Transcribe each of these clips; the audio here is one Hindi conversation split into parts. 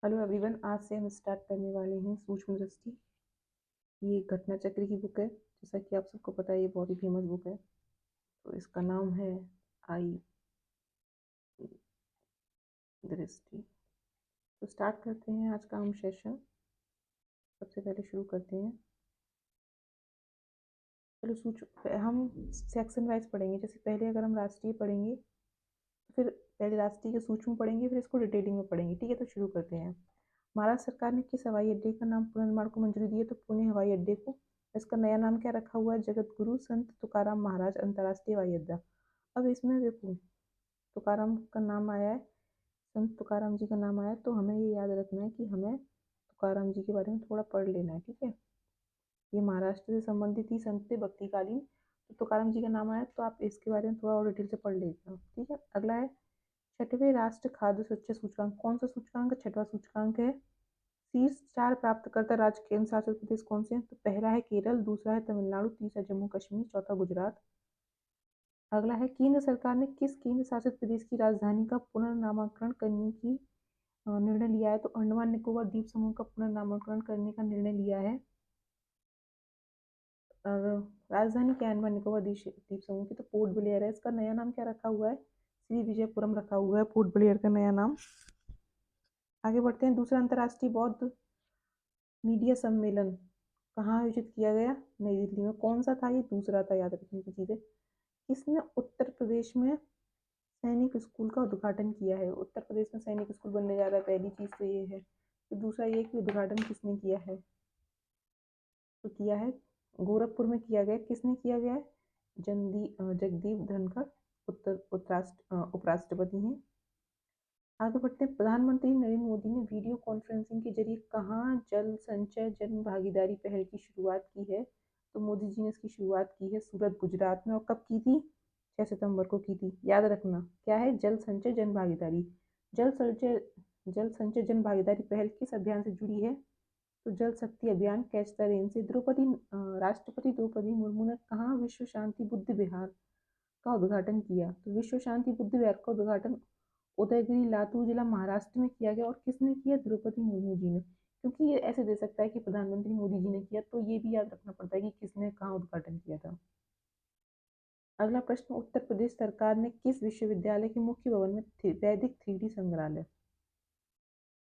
हेलो एवरीवन, आज से हम स्टार्ट करने वाले हैं सूक्ष्म दृष्टि। ये घटना चक्र की बुक है। जैसा कि आप सबको पता है, ये बहुत ही फेमस बुक है। तो इसका नाम है आई दृष्टि। तो स्टार्ट करते हैं आज का हम सेशन। सबसे पहले शुरू करते हैं। चलो हम सेक्शन वाइज पढ़ेंगे। जैसे पहले अगर हम राष्ट्रीय पढ़ेंगे तो फिर पहले राष्ट्रीय के सूक्ष्म पढ़ेंगे, फिर इसको डिटेलिंग में पढ़ेंगे। ठीक है, तो शुरू करते हैं। महाराष्ट्र सरकार ने किस हवाई अड्डे का नाम पुनर्निर्माण को मंजूरी दी है? तो पुणे हवाई अड्डे को। इसका नया नाम क्या रखा हुआ है? जगत गुरु संत तुकाराम महाराज अंतर्राष्ट्रीय हवाई अड्डा। अब इसमें देखो, तुकाराम का नाम आया है, संत तुकाराम जी का नाम आया है, तो हमें ये याद रखना है कि हमें तुकाराम जी के बारे में थोड़ा पढ़ लेना है। ठीक है, ये महाराष्ट्र से संबंधित ही संत थे, भक्तिकालीन। तो तुकाराम जी का नाम आया, तो आप इसके बारे में थोड़ा और डिटेल से पढ़ लीजिएगा। ठीक है, अगला है छठवें राष्ट्र खाद्य सुरक्षा सूचकांक। कौन सा सूचकांक? छठवां सूचकांक है। शीर्ष 4 प्राप्तकर्ता राज्य केंद्र शासित प्रदेश कौन से हैं? तो पहला है केरल, दूसरा है तमिलनाडु, तीसरा जम्मू कश्मीर, चौथा गुजरात। अगला है केंद्र सरकार ने किस केंद्र शासित प्रदेश की राजधानी का पुनर्नामकरण करने की निर्णय लिया है? तो अंडमान निकोबार द्वीप समूह का पुनर्नामकरण करने का निर्णय लिया है। राजधानी क्या है अंडमान निकोबार द्वीप समूह की? तो पोर्ट ब्लेयर है। इसका नया नाम क्या रखा हुआ है? श्री विजयपुरम रखा हुआ है पोर्ट ब्लेयर का नया नाम। आगे बढ़ते हैं। दूसरा अंतर्राष्ट्रीय बौद्ध मीडिया सम्मेलन कहाँ आयोजित किया गया? नई दिल्ली में। कौन सा था? ये दूसरा था, याद रखने की चीजें। किसने उत्तर प्रदेश में सैनिक स्कूल का उद्घाटन किया है? उत्तर प्रदेश में सैनिक स्कूल बनने जा रहा है, पहली चीज तो ये है। फिर दूसरा ये कि उद्घाटन किसने किया है? तो किया है गोरखपुर में किया गया। किसने किया गया है? जगदीप धनखड़ उपराष्ट्रपति हैं। आगे बढ़ते हैं। प्रधानमंत्री नरेंद्र मोदी ने वीडियो कॉन्फ्रेंसिंग के जरिए कहाँ जल संचय जन भागीदारी पहल की शुरुआत की है? तो मोदी जी ने इसकी शुरुआत की है सूरत, गुजरात में। और कब की थी? 6 सितंबर को की थी। याद रखना क्या है? जल संचय जन भागीदारी। जल संचय जन भागीदारी पहल किस अभियान से जुड़ी है? तो जल शक्ति अभियान, कैच द रेन से। राष्ट्रपति द्रौपदी मुर्मू ने कहाँ विश्व शांति बुद्ध विहार का उद्घाटन किया? तो विश्व शांति बुद्ध विहार का उद्घाटन उदयगिरी, लातूर जिला, महाराष्ट्र में किया गया। और किसने किया? द्रौपदी मुर्मू जी ने। क्योंकि ये ऐसे दे सकता है कि प्रधानमंत्री मोदी जी ने किया, तो ये भी याद रखना पड़ता है कि किसने कहाँ उद्घाटन किया था। अगला प्रश्न, उत्तर प्रदेश सरकार ने किस विश्वविद्यालय के मुख्य भवन में वैदिक 3D संग्रहालय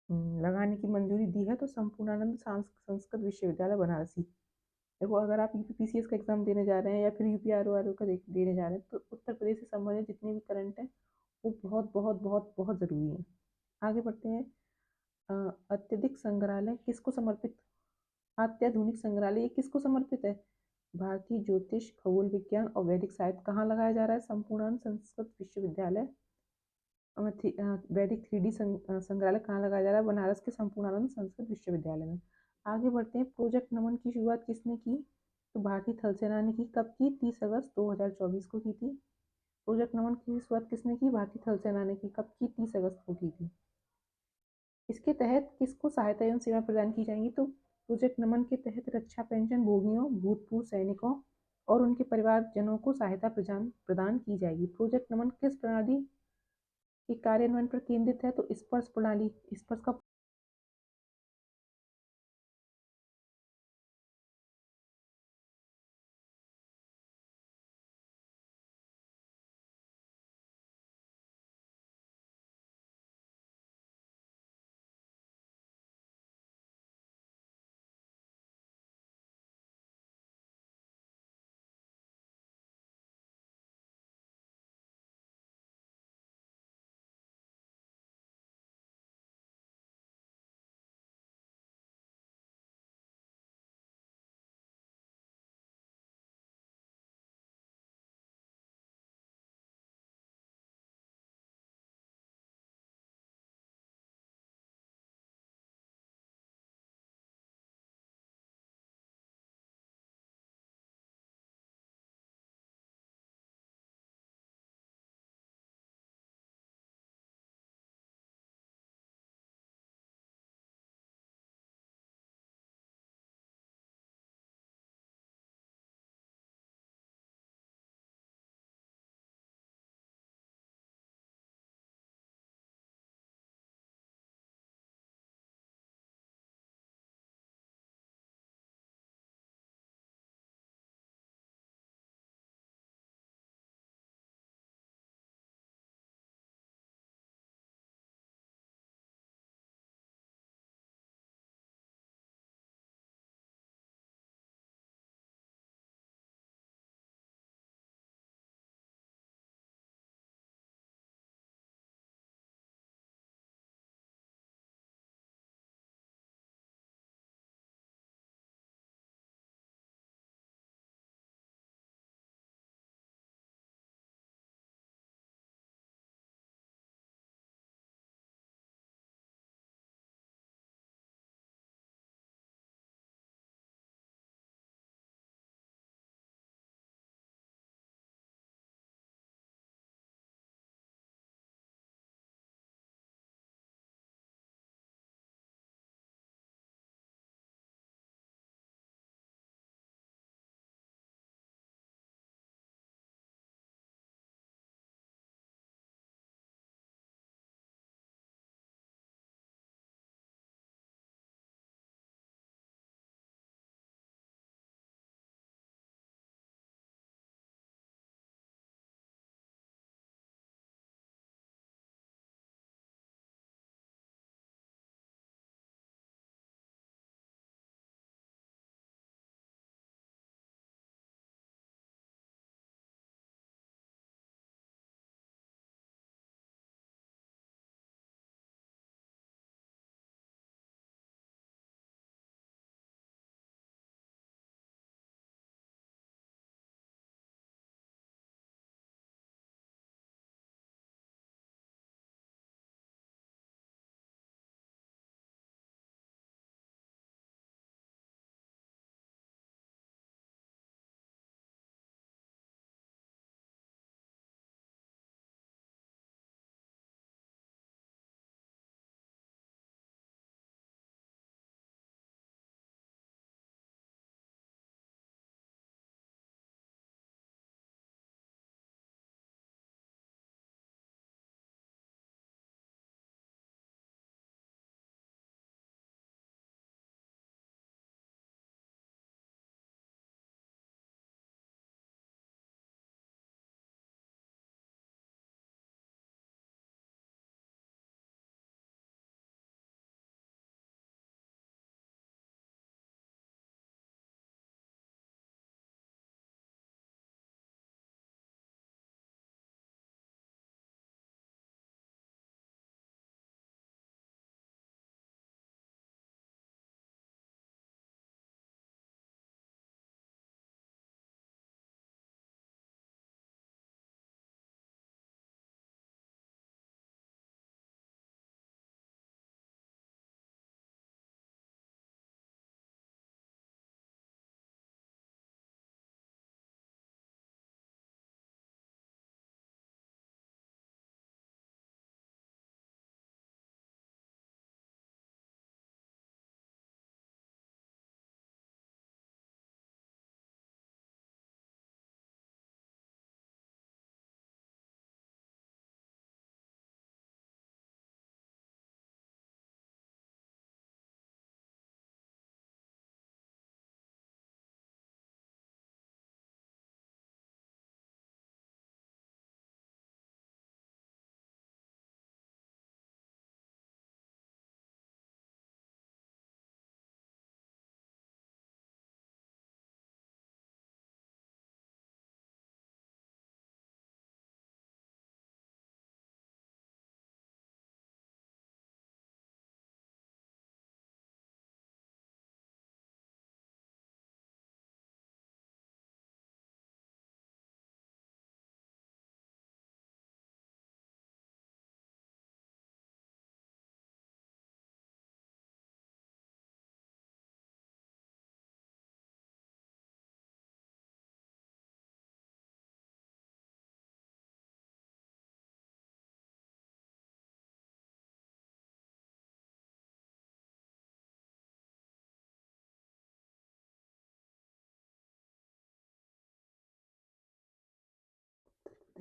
लगाने की मंजूरी दी है? तो संपूर्णानंद संस्कृत विश्वविद्यालय बनारसी। देखो, अगर आप यूपीपीसीएस का एग्जाम देने जा रहे हैं या फिर यूपीआरओ का देने जा रहे हैं, तो उत्तर प्रदेश से संबंधित जितने भी करंट हैं वो बहुत बहुत बहुत बहुत ज़रूरी है। आगे बढ़ते हैं। अत्यधिक संग्रहालय किसको समर्पित? अत्याधुनिक संग्रहालय ये किसको समर्पित है? भारतीय ज्योतिष, खगोल विज्ञान और वैदिक साहित्य। कहाँ लगाया जा रहा है? संपूर्णानंद संस्कृत विश्वविद्यालय। वैदिक 3D संग्रहालय कहाँ लगाया जा रहा है? बनारस के संपूर्णानंद संस्कृत विश्वविद्यालय में। आगे बढ़ते हैं। प्रोजेक्ट नमन की शुरुआत किसने की? तो भारतीय थल सेना ने की। कब की? 30 अगस्त 2024 को की थी। प्रोजेक्ट नमन की शुरुआत किसने की? भारतीय थल सेना ने की। कब की? 30 अगस्त को की थी। इसके तहत किसको सहायता एवं सेवा प्रदान की जाएंगी? तो प्रोजेक्ट नमन के तहत रक्षा पेंशन भोगियों, भूतपूर्व सैनिकों और उनके परिवारजनों को सहायता प्रदान की जाएगी। प्रोजेक्ट नमन किस प्रणाली के कार्यान्वयन पर केंद्रित है? तो स्पर्श प्रणाली। स्पर्श का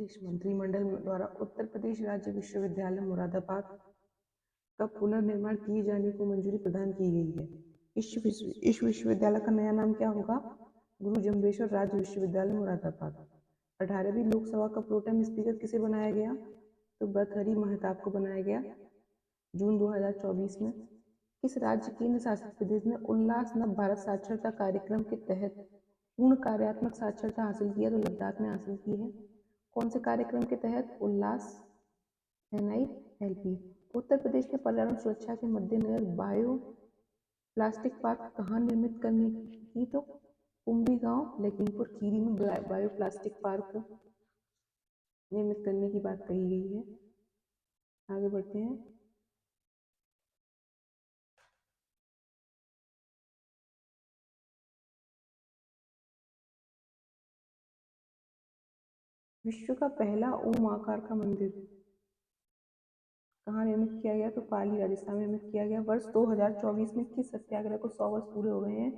प्रदेश मंत्रिमंडल द्वारा उत्तर प्रदेश राज्य विश्वविद्यालय मुरादाबाद का पुनर्निर्माण किए जाने को मंजूरी प्रदान की गई है। इस विश्वविद्यालय का नया नाम क्या होगा? गुरु जम्बेश्वर राज्य विश्वविद्यालय मुरादाबाद। 18वीं लोकसभा का प्रोटेम स्पीकर किसे बनाया गया? तो भर्तृहरि महताब को बनाया गया जून 2024 में। किस राज्य केंद्र शासित प्रदेश ने उल्लास नव भारत साक्षरता कार्यक्रम के तहत पूर्ण कार्यात्मक साक्षरता हासिल किया? तो लद्दाख ने हासिल की है। कौन से कार्यक्रम के तहत? उल्लास NILP। उत्तर प्रदेश ने पर्यावरण सुरक्षा के मद्देनजर बायो प्लास्टिक पार्क कहाँ निर्मित करने की? तो कुंभी गांव लखीमपुर खीरी में बायो प्लास्टिक पार्क निर्मित करने की बात कही गई है। आगे बढ़ते हैं। विश्व का पहला ओम आकार का मंदिर कहाँ निर्मित किया गया? तो पाली राजस्थान में निर्मित किया गया। वर्ष 2024 में किस सत्याग्रह को 100 वर्ष पूरे हो गए हैं?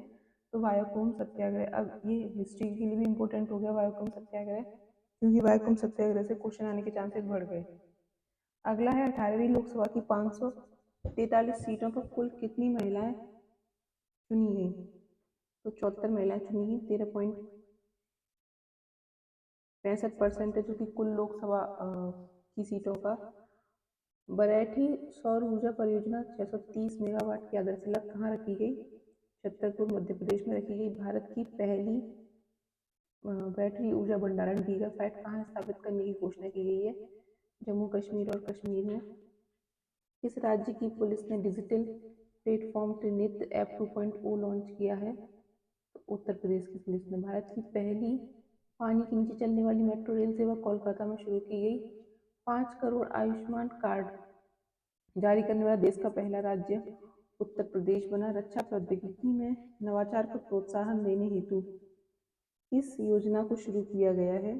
तो वायोकोम सत्याग्रह। अब ये हिस्ट्री के लिए भी इम्पोर्टेंट हो गया वायोकोम सत्याग्रह, क्योंकि वायोकोम सत्याग्रह से क्वेश्चन आने के चांसेस बढ़ गए। अगला है 18वीं लोकसभा की 543 सीटों पर कुल कितनी महिलाएं चुनी गई? तो 74 महिलाएं चुनी गई। 13.65% है जो कि कुल लोकसभा की सीटों का। बरैठी सौर ऊर्जा परियोजना 630 मेगावाट की आधारशिला कहाँ रखी गई? छतरपुर मध्य प्रदेश में रखी गई। भारत की पहली बैटरी ऊर्जा भंडारण गीगाफैट कहाँ स्थापित करने की घोषणा की गई है? जम्मू कश्मीर और कश्मीर में। किस राज्य की पुलिस ने digital platform Trinetra app 2.0 launch किया है? तो उत्तर प्रदेश की पुलिस ने। भारत की पहली पानी के नीचे चलने वाली मेट्रो रेल सेवा कोलकाता में शुरू की गई। 5 करोड़ आयुष्मान कार्ड जारी करने वाला देश का पहला राज्य उत्तर प्रदेश बना। रक्षा प्रौद्योगिकी में नवाचार को प्रोत्साहन देने हेतु इस योजना को शुरू किया गया है?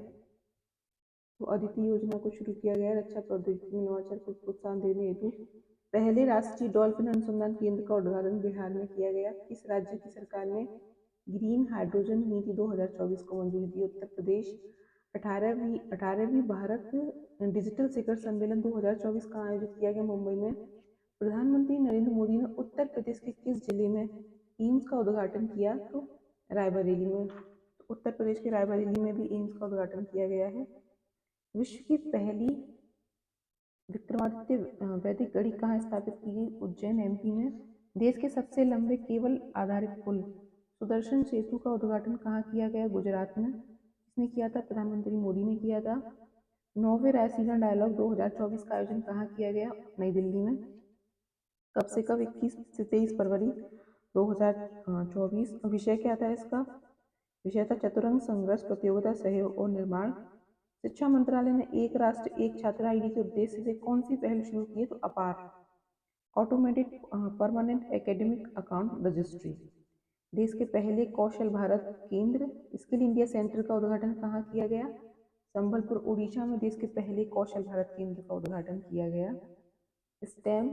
तो अदिति योजना को शुरू किया गया है रक्षा प्रौद्योगिकी में नवाचार को प्रोत्साहन देने हेतु। पहले राष्ट्रीय डॉल्फिन अनुसंधान केंद्र का उद्घाटन बिहार में किया गया। किस राज्य की सरकार ने ग्रीन हाइड्रोजन नीति 2024 को मंजूरी दी? उत्तर प्रदेश। 18वीं भारत डिजिटल शिखर सम्मेलन 2024 का आयोजित किया गया मुंबई में। प्रधानमंत्री नरेंद्र मोदी ने उत्तर प्रदेश के किस जिले में एम्स का उद्घाटन किया? तो रायबरेली में। उत्तर प्रदेश के रायबरेली में भी एम्स का उद्घाटन किया गया है। विश्व की पहली विक्रमादित्य वैदिक घड़ी कहाँ स्थापित की गई? उज्जैन MP में। देश के सबसे लंबे केबल आधारित पुल सुदर्शन सेतु का उद्घाटन कहाँ किया गया? गुजरात में। किसने किया था? प्रधानमंत्री मोदी ने किया था। 9वें रायसीना डायलॉग 2024 का आयोजन कहाँ किया गया? नई दिल्ली में। कब से कब? 21 से 23 फरवरी 2024। विषय क्या था इसका? विषय था चतुरंग संघर्ष प्रतियोगिता सहयोग और निर्माण। शिक्षा मंत्रालय ने एक राष्ट्र एक छात्र ID के उद्देश्य से कौन सी पहल शुरू की है? तो अपार automated permanent academic account registry. देश के पहले कौशल भारत केंद्र स्किल इंडिया सेंटर का उद्घाटन कहाँ किया गया? संबलपुर उड़ीसा में देश के पहले कौशल भारत केंद्र का उद्घाटन किया गया। स्टेम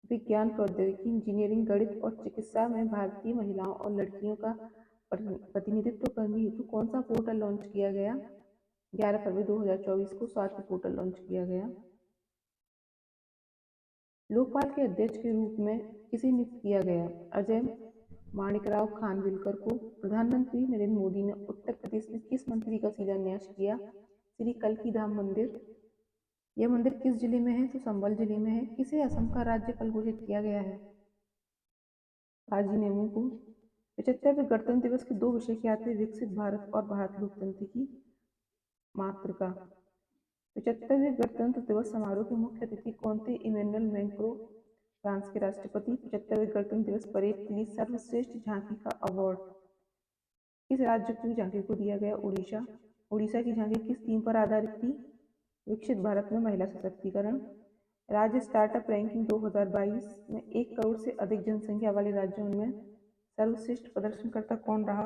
विज्ञान प्रौद्योगिकी इंजीनियरिंग गणित और चिकित्सा में भारतीय महिलाओं और लड़कियों का प्रतिनिधित्व करने हेतु कौन सा पोर्टल लॉन्च किया गया? 11 फरवरी 2024 को स्वास्थ्य पोर्टल लॉन्च किया गया। लोकपाल के अध्यक्ष के रूप में किसे नियुक्त किया गया? अजय माणिकराव खानविलकर को। प्रधानमंत्री नरेंद्र मोदी ने उत्तर प्रदेश में किस मंदिर का शिलान्यास किया? श्री कल्की धाम मंदिर। यह मंदिर किस जिले में है? तो संबल जिले में है। किसे असम का राज्यपाल घोषित किया गया है? काजी नेमू को। 75वें गणतंत्र दिवस के 2 विषय क्या थे? विकसित भारत और भारत लोकतंत्र की मातृका। 75वें गणतंत्र दिवस समारोह के मुख्य अतिथि कौन थे? इमैनुअल मैक्रों, फ्रांस के राष्ट्रपति। 75वें गणतंत्र दिवस परेड के लिए सर्वश्रेष्ठ झांकी का अवार्ड किस राज्य की झांकी को दिया गया? उड़ीसा। उड़ीसा की झांकी किस थीम पर आधारित थी? विकसित भारत में महिला सशक्तिकरण। राज्य स्टार्टअप रैंकिंग 2022 में 1 करोड़ से अधिक जनसंख्या वाले राज्यों में सर्वश्रेष्ठ प्रदर्शनकर्ता कौन रहा?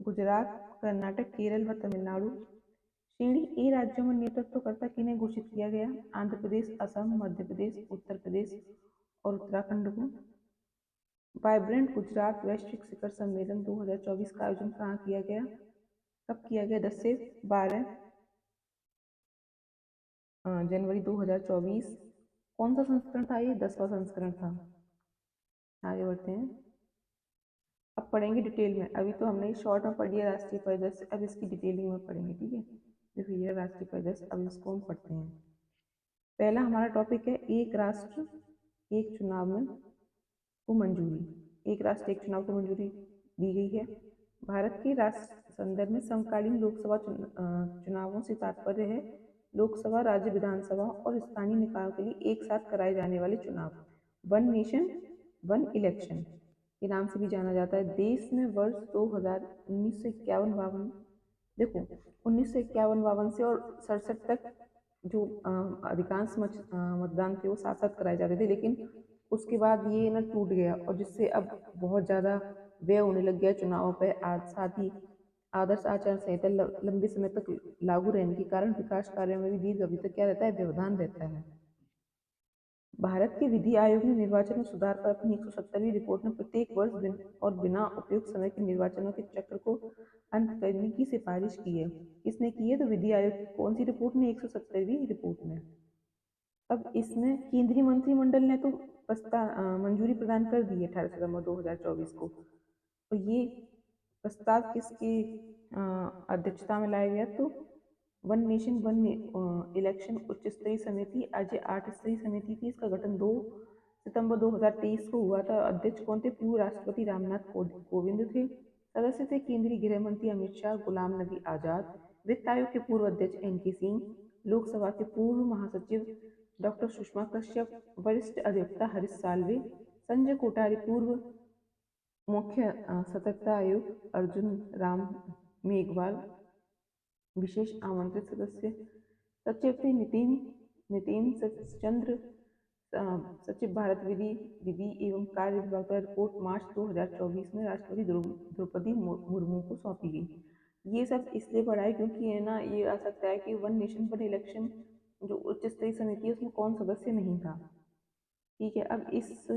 गुजरात, कर्नाटक, केरल व तमिलनाडु। श्रेणी ए राज्यों में नेतृत्वकर्ता किन्हें घोषित किया गया? आंध्र प्रदेश, असम, मध्य प्रदेश, उत्तर प्रदेश और उत्तराखंड को। वाइब्रेंट गुजरात वैश्विक शिखर सम्मेलन 2024 का आयोजन कहाँ किया गया? कब किया गया? 10 से 12 जनवरी 2024। कौन सा संस्करण था ये? 10वां संस्करण था। आगे बढ़ते हैं, अब पढ़ेंगे डिटेल में। अभी तो हमने शॉर्ट में पढ़ लिया राष्ट्रीय परिदृश्य, अब इसकी डिटेलिंग में पढ़ेंगे, ठीक है। देखो ये राष्ट्रीय परिदृश्य, अब इसको हम पढ़ते हैं। पहला हमारा टॉपिक है एक राष्ट्र एक चुनाव में को मंजूरी। एक राष्ट्र एक चुनाव को मंजूरी दी गई है। भारत के राष्ट्र संदर्भ में समकालीन लोकसभा चुनावों से तात्पर्य है लोकसभा, राज्य विधानसभा और स्थानीय निकायों के लिए एक साथ कराए जाने वाले चुनाव, वन नेशन वन इलेक्शन के नाम से भी जाना जाता है। देश में वर्ष 2000 1951-52, देखो 1951-52 से और 67 तक जो अधिकांश मतदान थे वो साथ साथ कराए जाते थे, लेकिन उसके बाद ये ना टूट गया, और जिससे अब बहुत ज़्यादा व्यय होने लग गया चुनावों पर। साथ ही आदर्श आचार संहिता लंबे समय तक लागू रहने के कारण विकास कार्यों में भी दीर्घ अवधि तक क्या रहता है? व्यवधान रहता है। भारत के विधि आयोग ने निर्वाचन में सुधार पर अपनी 170वीं रिपोर्ट में प्रत्येक वर्ष और बिना उपयुक्त समय के निर्वाचनों के चक्र को अंत करने की सिफारिश की है। किसने की है? तो विधि आयोग की कौन सी रिपोर्ट में? 170वीं रिपोर्ट में। अब इसमें केंद्रीय मंत्रिमंडल ने तो मंजूरी प्रदान कर दी है 18 सितंबर 2024 को। तो ये प्रस्ताव किसकी अध्यक्षता में लाया गया? तो वन नेशन वन इलेक्शन उच्च स्तरीय समिति, आज 8 स्तरीय समिति थी। इसका गठन 2 सितंबर 2023 को हुआ था। अध्यक्ष कौन थे? पूर्व राष्ट्रपति रामनाथ कोविंद थे। सदस्य थे केंद्रीय गृह मंत्री अमित शाह, गुलाम नबी आजाद, वित्त आयोग के पूर्व अध्यक्ष NK सिंह, लोकसभा के पूर्व महासचिव डॉक्टर सुषमा कश्यप, वरिष्ठ अधिवक्ता हरीश साल्वे, संजय कोठारी, पूर्व मुख्य सतर्कता आयुक्त अर्जुन राम मेघवाल, विशेष आमंत्रित सदस्य सचिव थे नितिन चंद्र, सचिव भारत विधि एवं कार्य विभाग का रिपोर्ट मार्च 2024 में राष्ट्रपति द्रौपदी मुर्मू को सौंपी गई। ये सब इसलिए पढ़ा है क्योंकि है ना, ये आ सकता है कि वन नेशन वन इलेक्शन जो उच्च स्तरीय समिति है उसमें कौन सदस्य नहीं था, ठीक है। अब इस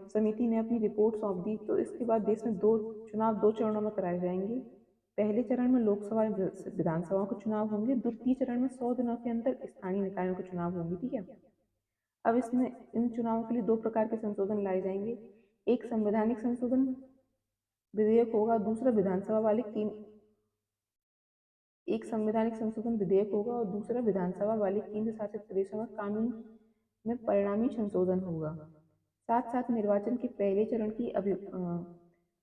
समिति ने अपनी रिपोर्ट सौंप दी, तो इसके बाद देश में चुनाव दो चरणों में कराए जाएंगे। पहले चरण में लोकसभा विधानसभाओं के चुनाव होंगे, द्वितीय चरण में 100 दिनों के अंदर स्थानीय निकायों के चुनाव होंगे, ठीक है। अब इसमें इन चुनावों के लिए 2 प्रकार के संशोधन लाए जाएंगे। एक संवैधानिक संशोधन विधेयक होगा, दूसरा विधानसभा वाले केंद्र शासित प्रदेशों में कानून में परिणामी संशोधन होगा। साथ साथ निर्वाचन के पहले चरण की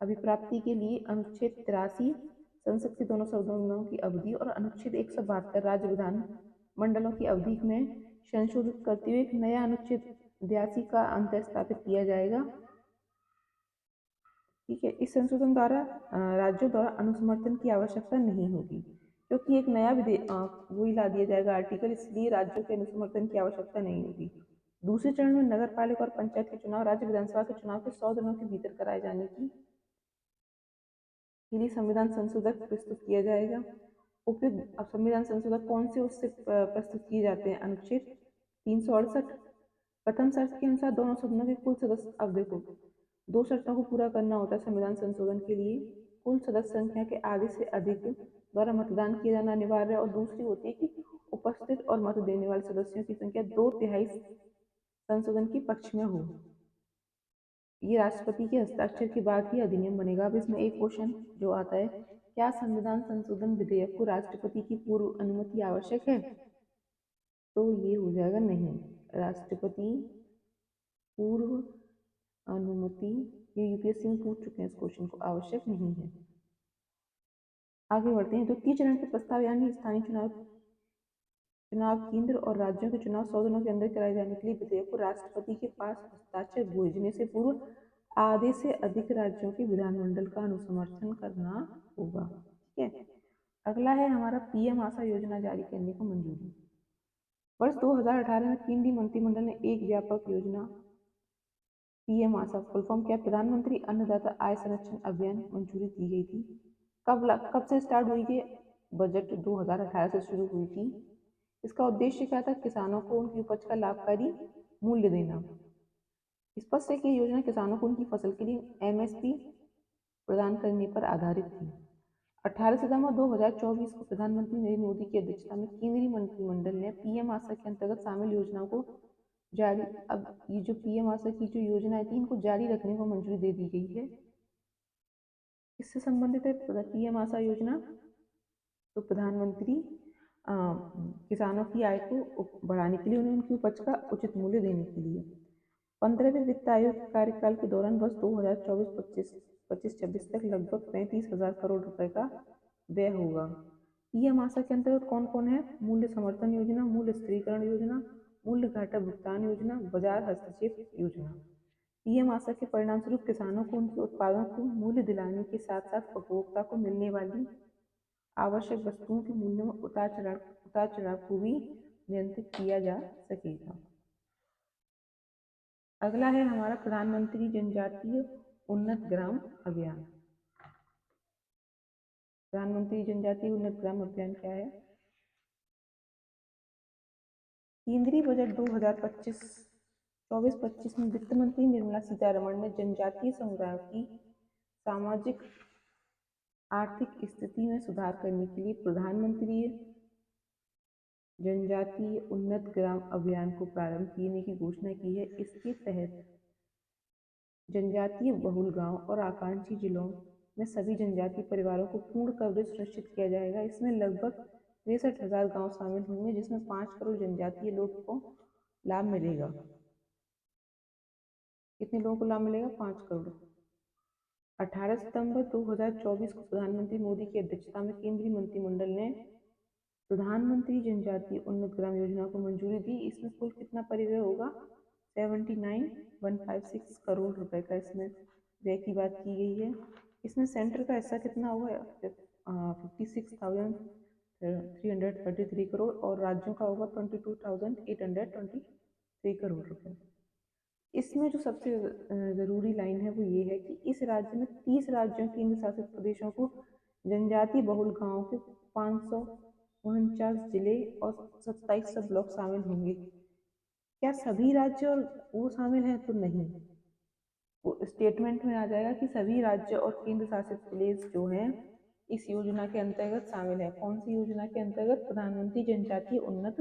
अभिप्राप्ति के लिए अनुच्छेद 83 संसद के दोनों सदनों की अवधि और अनुच्छेद 172 राज्य विधान मंडलों की अवधि में संशोधित करते हुए एक नया अनुच्छेद 82 का अंत स्थापित किया जाएगा, ठीक है। इस संशोधन द्वारा राज्यों द्वारा अनुसमर्थन की आवश्यकता नहीं होगी, क्योंकि एक नया वही ला दिया जाएगा आर्टिकल, इसलिए राज्यों के अनुसमर्थन की आवश्यकता नहीं होगी। दूसरे चरण में नगर पालिका और पंचायत के चुनाव राज्य विधानसभा के चुनाव के 100 दिनों के भीतर कराए जाने की के लिए संविधान संशोधक प्रस्तुत किया जाएगा। उपयुक्त अब संविधान संशोधक कौन से उससे प्रस्तुत किए जाते हैं? अनुच्छेद 368 प्रथम शर्त के अनुसार दोनों सदनों के कुल सदस्य, अब देखो 2 शर्तों को पूरा करना होता है संविधान संशोधन के लिए। कुल सदस्य संख्या के आधे से अधिक द्वारा मतदान किया जाना अनिवार्य है, और दूसरी होती है कि उपस्थित और मत देने वाले सदस्यों की संख्या 2/3 संशोधन के पक्ष में हो। ये राष्ट्रपति के हस्ताक्षर के बाद ही अधिनियम बनेगा। अब इसमें एक क्वेश्चन जो आता है, क्या संविधान संशोधन विधेयक को राष्ट्रपति की पूर्व अनुमति आवश्यक है? तो ये हो जाएगा नहीं, राष्ट्रपति पूर्व अनुमति, ये यूपीएससी में पूछ चुके हैं इस क्वेश्चन को, आवश्यक नहीं है। आगे बढ़ते हैं। द्वितीय चरण के प्रस्ताव यानी स्थानीय चुनाव केंद्र और राज्यों के चुनाव 100 दिनों के अंदर कराए जाने के लिए विधेयक को राष्ट्रपति के पास हस्ताक्षर भेजने से पूर्व आधे से अधिक राज्यों के विधानमंडल का अनुसमर्थन करना होगा, ठीक है। अगला है हमारा PM आशा योजना जारी करने को मंजूरी। वर्ष 2018 में केंद्रीय मंत्रिमंडल ने एक व्यापक योजना PM आशा, फुल फॉर्म क्या? प्रधानमंत्री अन्नदाता आय संरक्षण अभियान, मंजूरी दी गई थी। कब से स्टार्ट हुई थी? बजट 2018 से शुरू हुई थी। इसका उद्देश्य क्या था? किसानों को उनकी उपज का लाभकारी मूल्य देना। स्पष्ट है कि योजना किसानों को उनकी फसल के लिए MSP प्रदान करने पर आधारित थी। 18 सितंबर 2024 को प्रधानमंत्री नरेंद्र मोदी की अध्यक्षता में केंद्रीय मंत्रिमंडल ने पीएम आशा के अंतर्गत शामिल योजनाओं को जारी अब ये जो पीएम आशा की जो योजनाएं थी इनको जारी रखने को मंजूरी दे दी गई है। इससे संबंधित है पीएम आशा योजना। तो प्रधानमंत्री किसानों की आय को बढ़ाने के लिए उन्हें उनकी उपज का उचित मूल्य देने के लिए 15वें वित्त आयोग के कार्यकाल के दौरान वर्ष 2024-25 तक लगभग 35,000 करोड़ रुपए का व्यय होगा। पीएम आशा के अंतर्गत कौन कौन है? मूल्य समर्थन योजना, मूल्य स्थिरीकरण योजना, मूल्य घाटा भुगतान योजना, बाजार हस्तक्षेप योजना। पीएम आशा के परिणाम स्वरूप किसानों को उनके उत्पादों को मूल्य दिलाने के साथ साथ उपभोक्ता को मिलने वाली आवश्यक वस्तुओं के मूल्य में उतार चढ़ाव को भी नियंत्रित किया जा सकेगा। अगला है हमारा प्रधानमंत्री जनजातीय उन्नत ग्राम अभियान। प्रधानमंत्री जनजातीय उन्नत ग्राम अभियान क्या है? केंद्रीय बजट 2024-25 में वित्त मंत्री निर्मला सीतारमण ने जनजातीय समुदायों की सामाजिक आर्थिक स्थिति में सुधार करने के लिए प्रधानमंत्री जनजातीय उन्नत ग्राम अभियान को प्रारंभ करने की घोषणा की है। इसके तहत जनजातीय बहुल गांव और आकांक्षी जिलों में सभी जनजातीय परिवारों को पूर्ण कवरेज सुनिश्चित किया जाएगा। इसमें लगभग 63,000 गांव शामिल होंगे, जिसमें 5 करोड़ जनजातीय लोगों को लाभ मिलेगा। कितने लोगों को लाभ मिलेगा? 5 करोड़। 18 सितंबर 2024 को प्रधानमंत्री मोदी की अध्यक्षता में केंद्रीय मंत्रिमंडल ने प्रधानमंत्री जनजातीय उन्नत ग्राम योजना को मंजूरी दी। इसमें कुल कितना परिव्यय होगा? 79,156 करोड़ रुपए का इसमें व्यय की बात की गई है। इसमें सेंटर का हिस्सा कितना होगा? 56,333 करोड़ और राज्यों का होगा 22,823 करोड़ रुपए। इसमें जो सबसे ज़रूरी लाइन है वो ये है कि इस राज्य में 30 राज्यों केंद्र शासित प्रदेशों को जनजातीय बहुल गांवों के 549 जिले और 27 सब ब्लॉक शामिल होंगे। क्या सभी राज्य और वो शामिल हैं? तो नहीं, वो स्टेटमेंट में आ जाएगा कि सभी राज्य और केंद्र शासित प्रदेश जो हैं इस योजना के अंतर्गत शामिल है। कौन सी योजना के अंतर्गत? प्रधानमंत्री जनजातीय उन्नत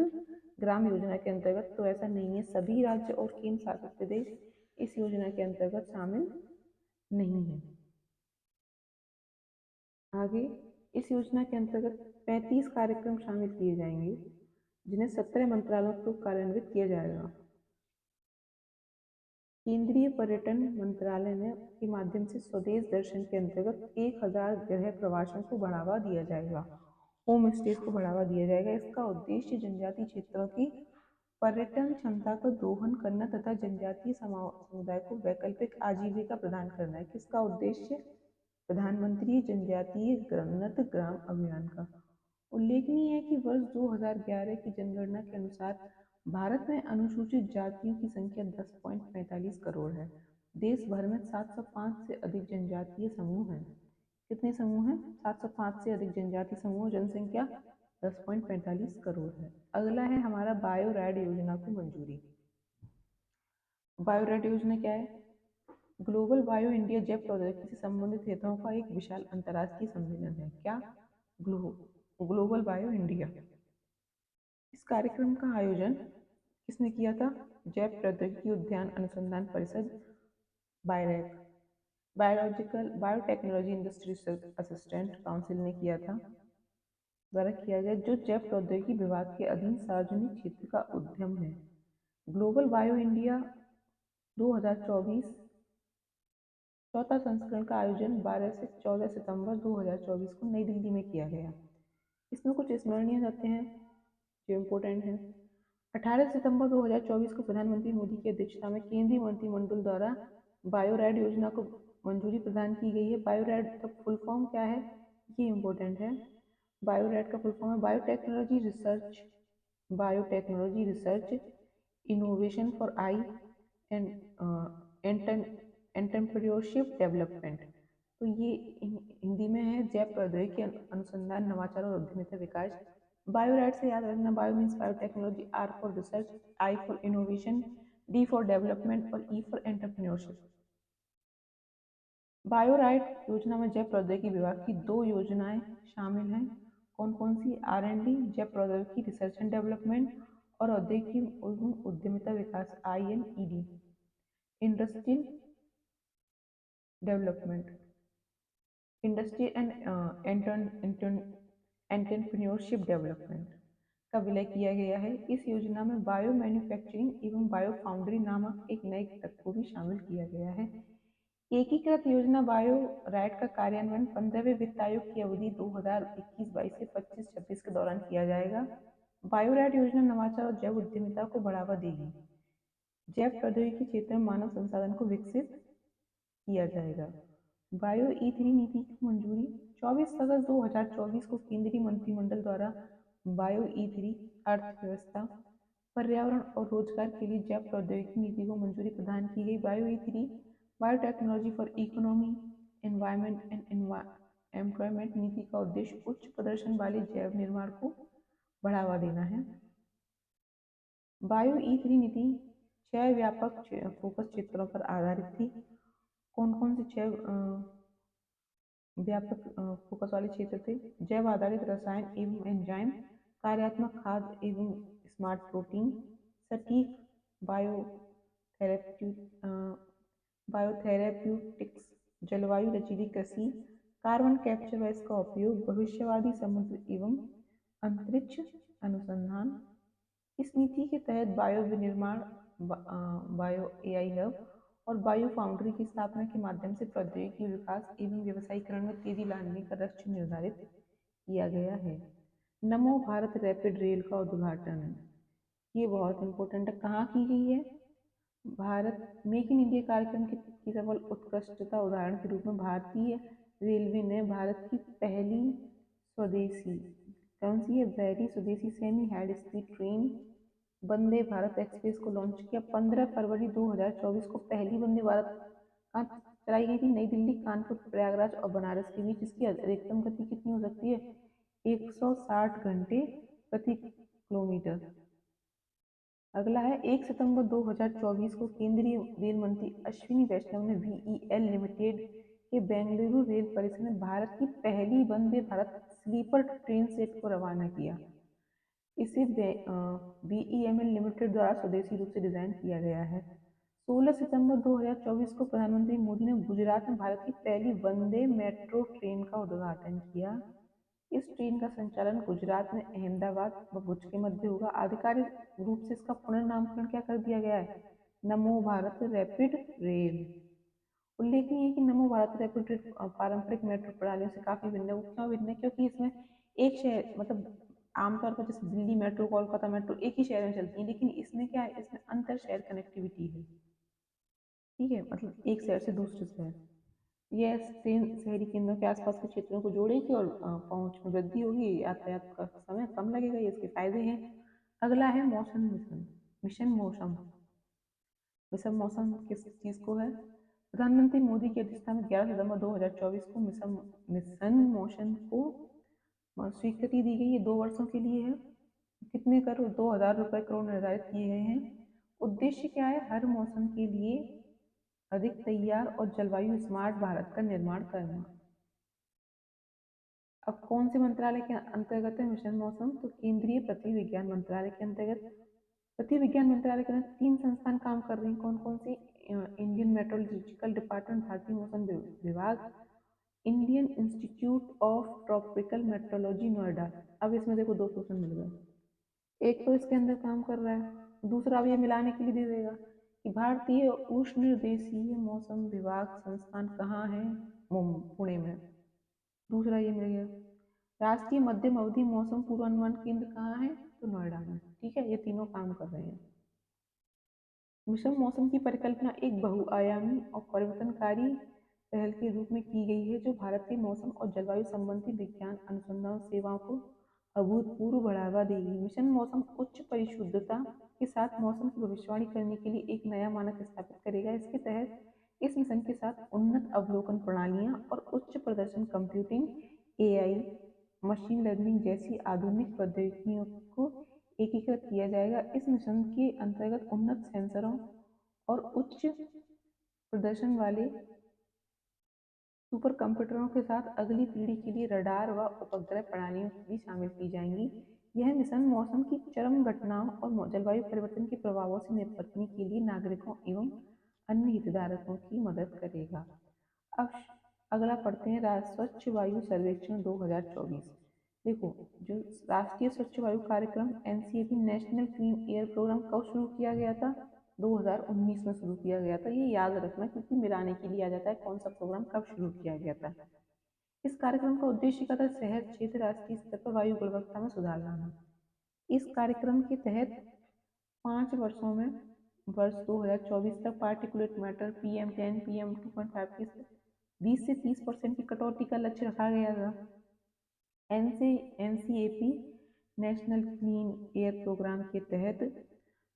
ग्राम योजना के अंतर्गत। तो ऐसा नहीं है, सभी राज्य और केंद्र शासित प्रदेश इस योजना के अंतर्गत शामिल नहीं है। आगे इस योजना के अंतर्गत 35 कार्यक्रम शामिल किए जाएंगे, जिन्हें 17 मंत्रालयों को कार्यान्वित किया जाएगा। केंद्रीय पर्यटन मंत्रालय ने के माध्यम से स्वदेश दर्शन के अंतर्गत 1000 गृह प्रवासों को बढ़ावा दिया जाएगा, होम स्टे को बढ़ावा दिया जाएगा। इसका उद्देश्य जनजातीय क्षेत्रों की पर्यटन क्षमता को दोहन करना तथा जनजातीय समुदाय को वैकल्पिक आजीविका प्रदान करना है। किसका उद्देश्य? प्रधानमंत्री जनजातीय उन्नत ग्राम अभियान का। उल्लेखनीय है कि वर्ष 2011 की जनगणना के अनुसार भारत में अनुसूचित जातियों की संख्या 10.45 करोड़ है। देश भर में 705 से अधिक जनजातीय समूह हैं। कितने समूह हैं? 705 से अधिक जनजातीय समूह, जनसंख्या 10.45 करोड़ है। अगला है हमारा बायोरैड योजना को मंजूरी। बायोरैड योजना क्या है? ग्लोबल बायो इंडिया जैव प्रौद्योगिकी से संबंधित हितों का एक विशाल अंतर्राष्ट्रीय सम्मेलन है। क्या? Global bio India. इस कार्यक्रम का आयोजन किसने किया था? जैव प्रौद्योगिकी उद्यान अनुसंधान परिषद BIRAC, biotechnology industry research assistant council ने किया था, द्वारा किया गया, जो जैव प्रौद्योगिकी विभाग के अधीन सार्वजनिक क्षेत्र का उद्यम है। ग्लोबल बायो इंडिया 2024 चौथा संस्करण का आयोजन 12 से 14 सितंबर 2024 को नई दिल्ली में किया गया। इसमें कुछ स्मरणीय तथ्य हैं जो इम्पोर्टेंट हैं। 18 सितंबर 2024 को प्रधानमंत्री मोदी की अध्यक्षता में केंद्रीय मंत्रिमंडल द्वारा बायोरैड योजना को मंजूरी प्रदान की गई है। बायोरैड का फुल फॉर्म क्या है? ये इम्पोर्टेंट है। बायोरैड का फुल फॉर्म है biotechnology research innovation for I and entrepreneurship development. तो ये हिंदी में है जैव प्रौद्योगिकी अनुसंधान नवाचार और उद्यमिता विकास। बायोरैड से याद रखना, bio means biotechnology, R for research, I for innovation, D for development और ई फॉर एंटरप्रेन्योरशिप। बायोराइट योजना में जैव प्रौद्योगिकी विभाग की 2 योजनाएं शामिल हैं। कौन कौन सी? R&D, जैव प्रौद्योगिकी रिसर्च एंड डेवलपमेंट, और औद्योगिक एवं उद्यमिता विकास INED, industrial development, industry and entrepreneurship development का विलय किया गया है। इस योजना में बायो मैन्युफैक्चरिंग एवं बायो फाउंड्री नामक एक नए घटक को भी शामिल किया गया है। एकीकृत योजना बायो राइट का कार्यान्वयन 15वें वित्त आयोग की अवधि 2021-22 से 25-26 के दौरान किया जाएगा। बायो राइट योजना नवाचार और जैव उद्यमिता को बढ़ावा देगी। जैव प्रौद्योगिकी क्षेत्र में मानव संसाधन को विकसित किया जाएगा। बायो E3 नीति की मंजूरी 24 अगस्त 2024 को केंद्रीय मंत्रिमंडल द्वारा बायो E3 अर्थव्यवस्था, पर्यावरण और रोजगार के लिए जैव प्रौद्योगिकी नीति को मंजूरी प्रदान की गई। Bio E3 biotechnology for economy, environment and employment नीति का उद्देश्य उच्च प्रदर्शन वाले जैव निर्माण को बढ़ावा देना है। बायो E3 नीति 6 व्यापक फोकस क्षेत्रों पर आधारित थी। कौन कौन से 6 व्यापक फोकस वाले क्षेत्र थे? जैव आधारित रसायन एवं एंजाइम, कार्यात्मक खाद्य एवं स्मार्ट प्रोटीन, सटीक बायोथेरेप्यूटिक्स, जलवायु लचीली कृषि, कार्बन कैप्चर व इसका उपयोग, भविष्यवादी समुद्र एवं अंतरिक्ष अनुसंधान। इस नीति के तहत बायो विनिर्माण, बायो AI हब और बायो फाउंड्री की स्थापना के माध्यम से प्रौद्योगिकी विकास एवं व्यवसायीकरण में तेजी लाने का लक्ष्य निर्धारित किया गया है। नमो भारत रैपिड रेल का उद्घाटन, ये बहुत इंपॉर्टेंट है। कहाँ की गई है? भारत मेक इन इंडिया कार्यक्रम की सफल उत्कृष्टता उदाहरण के रूप में भारतीय रेलवे ने भारत की पहली स्वदेशी, कौन सी है? पहली स्वदेशी semi high speed train Vande Bharat express को लॉन्च किया। 15 फरवरी 2024 को पहली वंदे भारत चलाई गई थी। नई दिल्ली, कानपुर, प्रयागराज और बनारस के बीच। इसकी अधिकतम गति कितनी हो सकती है? 160 घंटे प्रति किलोमीटर। अगला है 1 सितंबर 2024 को केंद्रीय रेल मंत्री अश्विनी वैष्णव ने VEL लिमिटेड के बेंगलुरु रेल परिसर में भारत की पहली Vande Bharat sleeper train set को रवाना किया। इसे BEML लिमिटेड द्वारा स्वदेशी रूप से डिजाइन किया गया है। 16 सितंबर 2024 को प्रधानमंत्री मोदी ने गुजरात में भारत की पहली वंदे मेट्रो ट्रेन का उद्घाटन किया। इस ट्रेन का संचालन गुजरात में अहमदाबाद व भुज के मध्य होगा। आधिकारिक रूप से इसका पुनर्नामकरण क्या कर दिया गया है? नमो भारत रैपिड रेल। उल्लेखनीय है कि नमो भारत रैपिड रेल पारंपरिक मेट्रो प्रणालियों से काफी भिन्न है। क्यों भिन्न है? क्योंकि इसमें एक शहर, मतलब आमतौर पर जैसे दिल्ली मेट्रो, कोलकाता मेट्रो एक ही शहर में चलती है, लेकिन इसमें क्या है? इसमें अंतर शहर कनेक्टिविटी है। ठीक है, मतलब एक शहर से दूसरे शहर। यह ट्रेन शहरी केंद्रों के आसपास के क्षेत्रों को जोड़ेगी और पहुंच में वृद्धि होगी, यातायात का समय कम लगेगा, ये इसके फायदे हैं। अगला है मौसम मिशन। मिशन मौसम किस चीज को है? प्रधानमंत्री मोदी की अध्यक्षता में 11 सितंबर 2024 को मिशन मौसम को स्वीकृति दी गई। ये 2 वर्षों के लिए है। कितने करोड़? 2000 रुपए करोड़ निर्धारित किए गए हैं। उद्देश्य क्या है? हर मौसम के लिए अधिक तैयार और जलवायु स्मार्ट भारत का निर्माण करना। अब कौन से मंत्रालय के अंतर्गत है मिशन मौसम? तो केंद्रीय पृथ्वी विज्ञान मंत्रालय के अंतर्गत। पृथ्वी विज्ञान मंत्रालय के अंदर 3 संस्थान काम कर रही हैं। कौन कौन सी? इंडियन मेट्रोलॉजिकल डिपार्टमेंट, भारतीय मौसम विभाग, Indian institute of tropical metrology Noida. अब इसमें देखो 2 क्वेश्चन मिल गए। एक तो इसके अंदर काम कर रहा है, दूसरा अब ये मिलाने के लिए दे देगा कि भारतीय उष्णदेशीय मौसम विभाग संस्थान कहाँ है? पुणे में। दूसरा ये मिल गया। राष्ट्रीय मध्यम अवधि मौसम पूर्वानुमान केंद्र कहाँ है? तो नोएडा में। ठीक है, ये तीनों काम कर रहे हैं। मिशन मौसम की परिकल्पना एक बहुआयामी और परिवर्तनकारी पहल के रूप में की गई है, जो भारत के मौसम और जलवायु संबंधी विज्ञान अनुसंधान सेवाओं को अभूतपूर्व बढ़ावा देगी। मिशन मौसम उच्च परिशुद्धता के साथ मौसम की भविष्यवाणी करने के लिए एक नया मानक स्थापित करेगा। इसके तहत इस मिशन के साथ उन्नत अवलोकन प्रणालियां और उच्च प्रदर्शन कंप्यूटिंग, AI, मशीन लर्निंग जैसी आधुनिक प्रौद्योगिकियों को एकीकृत किया जाएगा। इस मिशन के अंतर्गत उन्नत सेंसरों और उच्च प्रदर्शन वाले सुपर कंप्यूटरों के साथ अगली पीढ़ी के लिए रडार व उपग्रह प्रणालियों भी शामिल की जाएंगी। यह मिशन मौसम की चरम घटनाओं और जलवायु परिवर्तन के प्रभावों से निपटने के लिए नागरिकों एवं अन्य हितधारकों की मदद करेगा। अब अगला पढ़ते हैं स्वच्छ वायु सर्वेक्षण 2024। देखो, जो राष्ट्रीय स्वच्छ वायु कार्यक्रम NCAP national clean air programme कब शुरू किया गया था? 2019 में शुरू किया गया था। ये याद रखना क्योंकि मिलाने के लिए आ जाता है कौन सा प्रोग्राम कब शुरू किया गया था। इस कार्यक्रम का उद्देश्य क्या था? शहर क्षेत्र राष्ट्रीय स्तर पर वायु गुणवत्ता में सुधार लाना। इस कार्यक्रम के तहत 5 वर्षों में वर्ष 2024 तक पार्टिकुलेट मैटर PM10 PM2.5 की 20 से 30% की कटौती का लक्ष्य रखा गया था। NCAP national clean air programme के तहत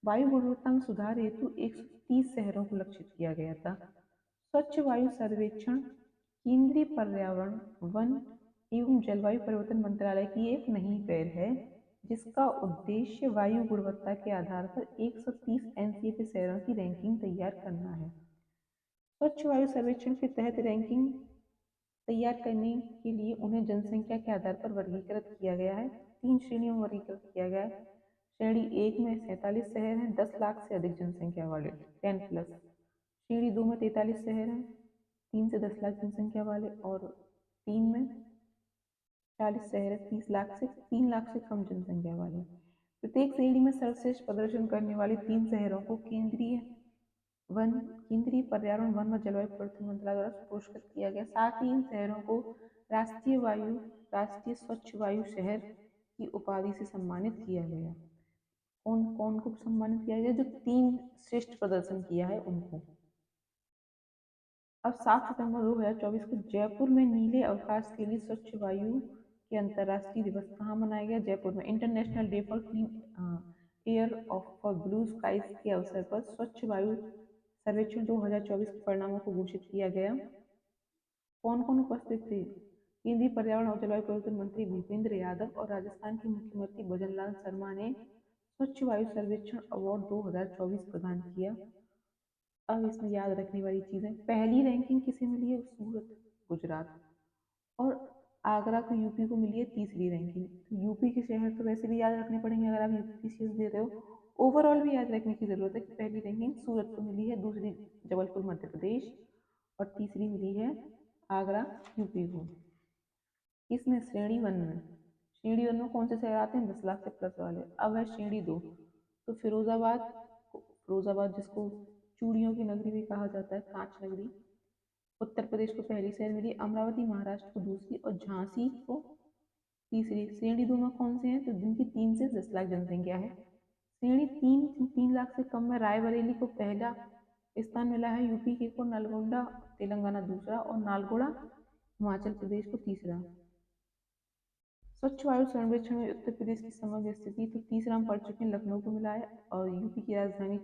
वायु गुणवत्ता में सुधार हेतु 130 शहरों को लक्षित किया गया था। स्वच्छ वायु सर्वेक्षण केंद्रीय पर्यावरण, वन एवं जलवायु परिवर्तन मंत्रालय की एक नई पहल है, जिसका उद्देश्य वायु गुणवत्ता के आधार पर 130 एनसीएपी शहरों की रैंकिंग तैयार करना है। स्वच्छ वायु सर्वेक्षण के तहत रैंकिंग तैयार करने के लिए उन्हें जनसंख्या के आधार पर वर्गीकृत किया गया है। 3 श्रेणियों में वर्गीकृत किया गया है। श्रेणी 1 में 47 शहर हैं 10 लाख से अधिक जनसंख्या वाले 10+। श्रेणी 2 में 43 शहर हैं 3 से 10 लाख जनसंख्या वाले, और 3 में 40 शहर है 3 लाख से कम जनसंख्या वाले। प्रत्येक श्रेणी में सर्वश्रेष्ठ प्रदर्शन करने वाले 3 शहरों को केंद्रीय पर्यावरण, वन व जलवायु परिवर्तन मंत्रालय द्वारा पुरस्कृत किया गया। साथ ही इन शहरों को राष्ट्रीय स्वच्छ वायु शहर की उपाधि से सम्मानित किया गया। कौन कौन को सम्मानित किया गया? जो 3 श्रेष्ठ प्रदर्शन किया है उनको। अब 7 सितंबर 2024 को जयपुर में नीले अवकाश के लिए स्वच्छ वायु के अंतर्राष्ट्रीय दिवस कहाँ मनाया गया? जयपुर में। International day for clean air for blue skies के अवसर पर स्वच्छ वायु सर्वेक्षण 2024 के परिणामों को घोषित किया गया। कौन कौन उपस्थित थे? केंद्रीय पर्यावरण और जलवायु परिवर्तन मंत्री भूपेंद्र यादव और राजस्थान के मुख्यमंत्री भजनलाल शर्मा ने स्वच्छ वायु सर्वेक्षण अवार्ड 2024 प्रदान किया। अब इसमें याद रखने वाली चीजें, पहली रैंकिंग किसे मिली है? सूरत, गुजरात, और आगरा को, यूपी को मिली है तीसरी रैंकिंग। तो यूपी के शहर तो वैसे भी याद रखने पड़ेंगे अगर आप यूपीसीएस दे रहे हो। ओवरऑल भी याद रखने की जरूरत है कि पहली रैंकिंग सूरत को मिली है, दूसरी जबलपुर मध्य प्रदेश, और तीसरी मिली है आगरा यूपी को। इसमें श्रेणी 1 में, श्रेणी 1 में कौन से शहर आते हैं? 10 लाख से प्लस वाले। अब है श्रेणी 2, तो फिरोजाबाद जिसको चूड़ियों की नगरी भी कहा जाता है, कांच नगरी, उत्तर प्रदेश को पहली शहर मिली, अमरावती महाराष्ट्र को दूसरी, और झांसी को तीसरी। श्रेणी 2 में कौन से हैं? तो जिनकी 3 से 10 लाख जनसंख्या है। श्रेणी 3 लाख से कम में रायबरेली को पहला स्थान मिला है, यूपी के को नलगोंडा तेलंगाना दूसरा, और नालगोड़ा हिमाचल प्रदेश को तीसरा। स्वच्छ वायु सर्वेक्षण में उत्तर प्रदेश की समग्र स्थिति, तो तीसरा हम पढ़ चुके हैं, लखनऊ को मिला है, और यूपी की राजधानी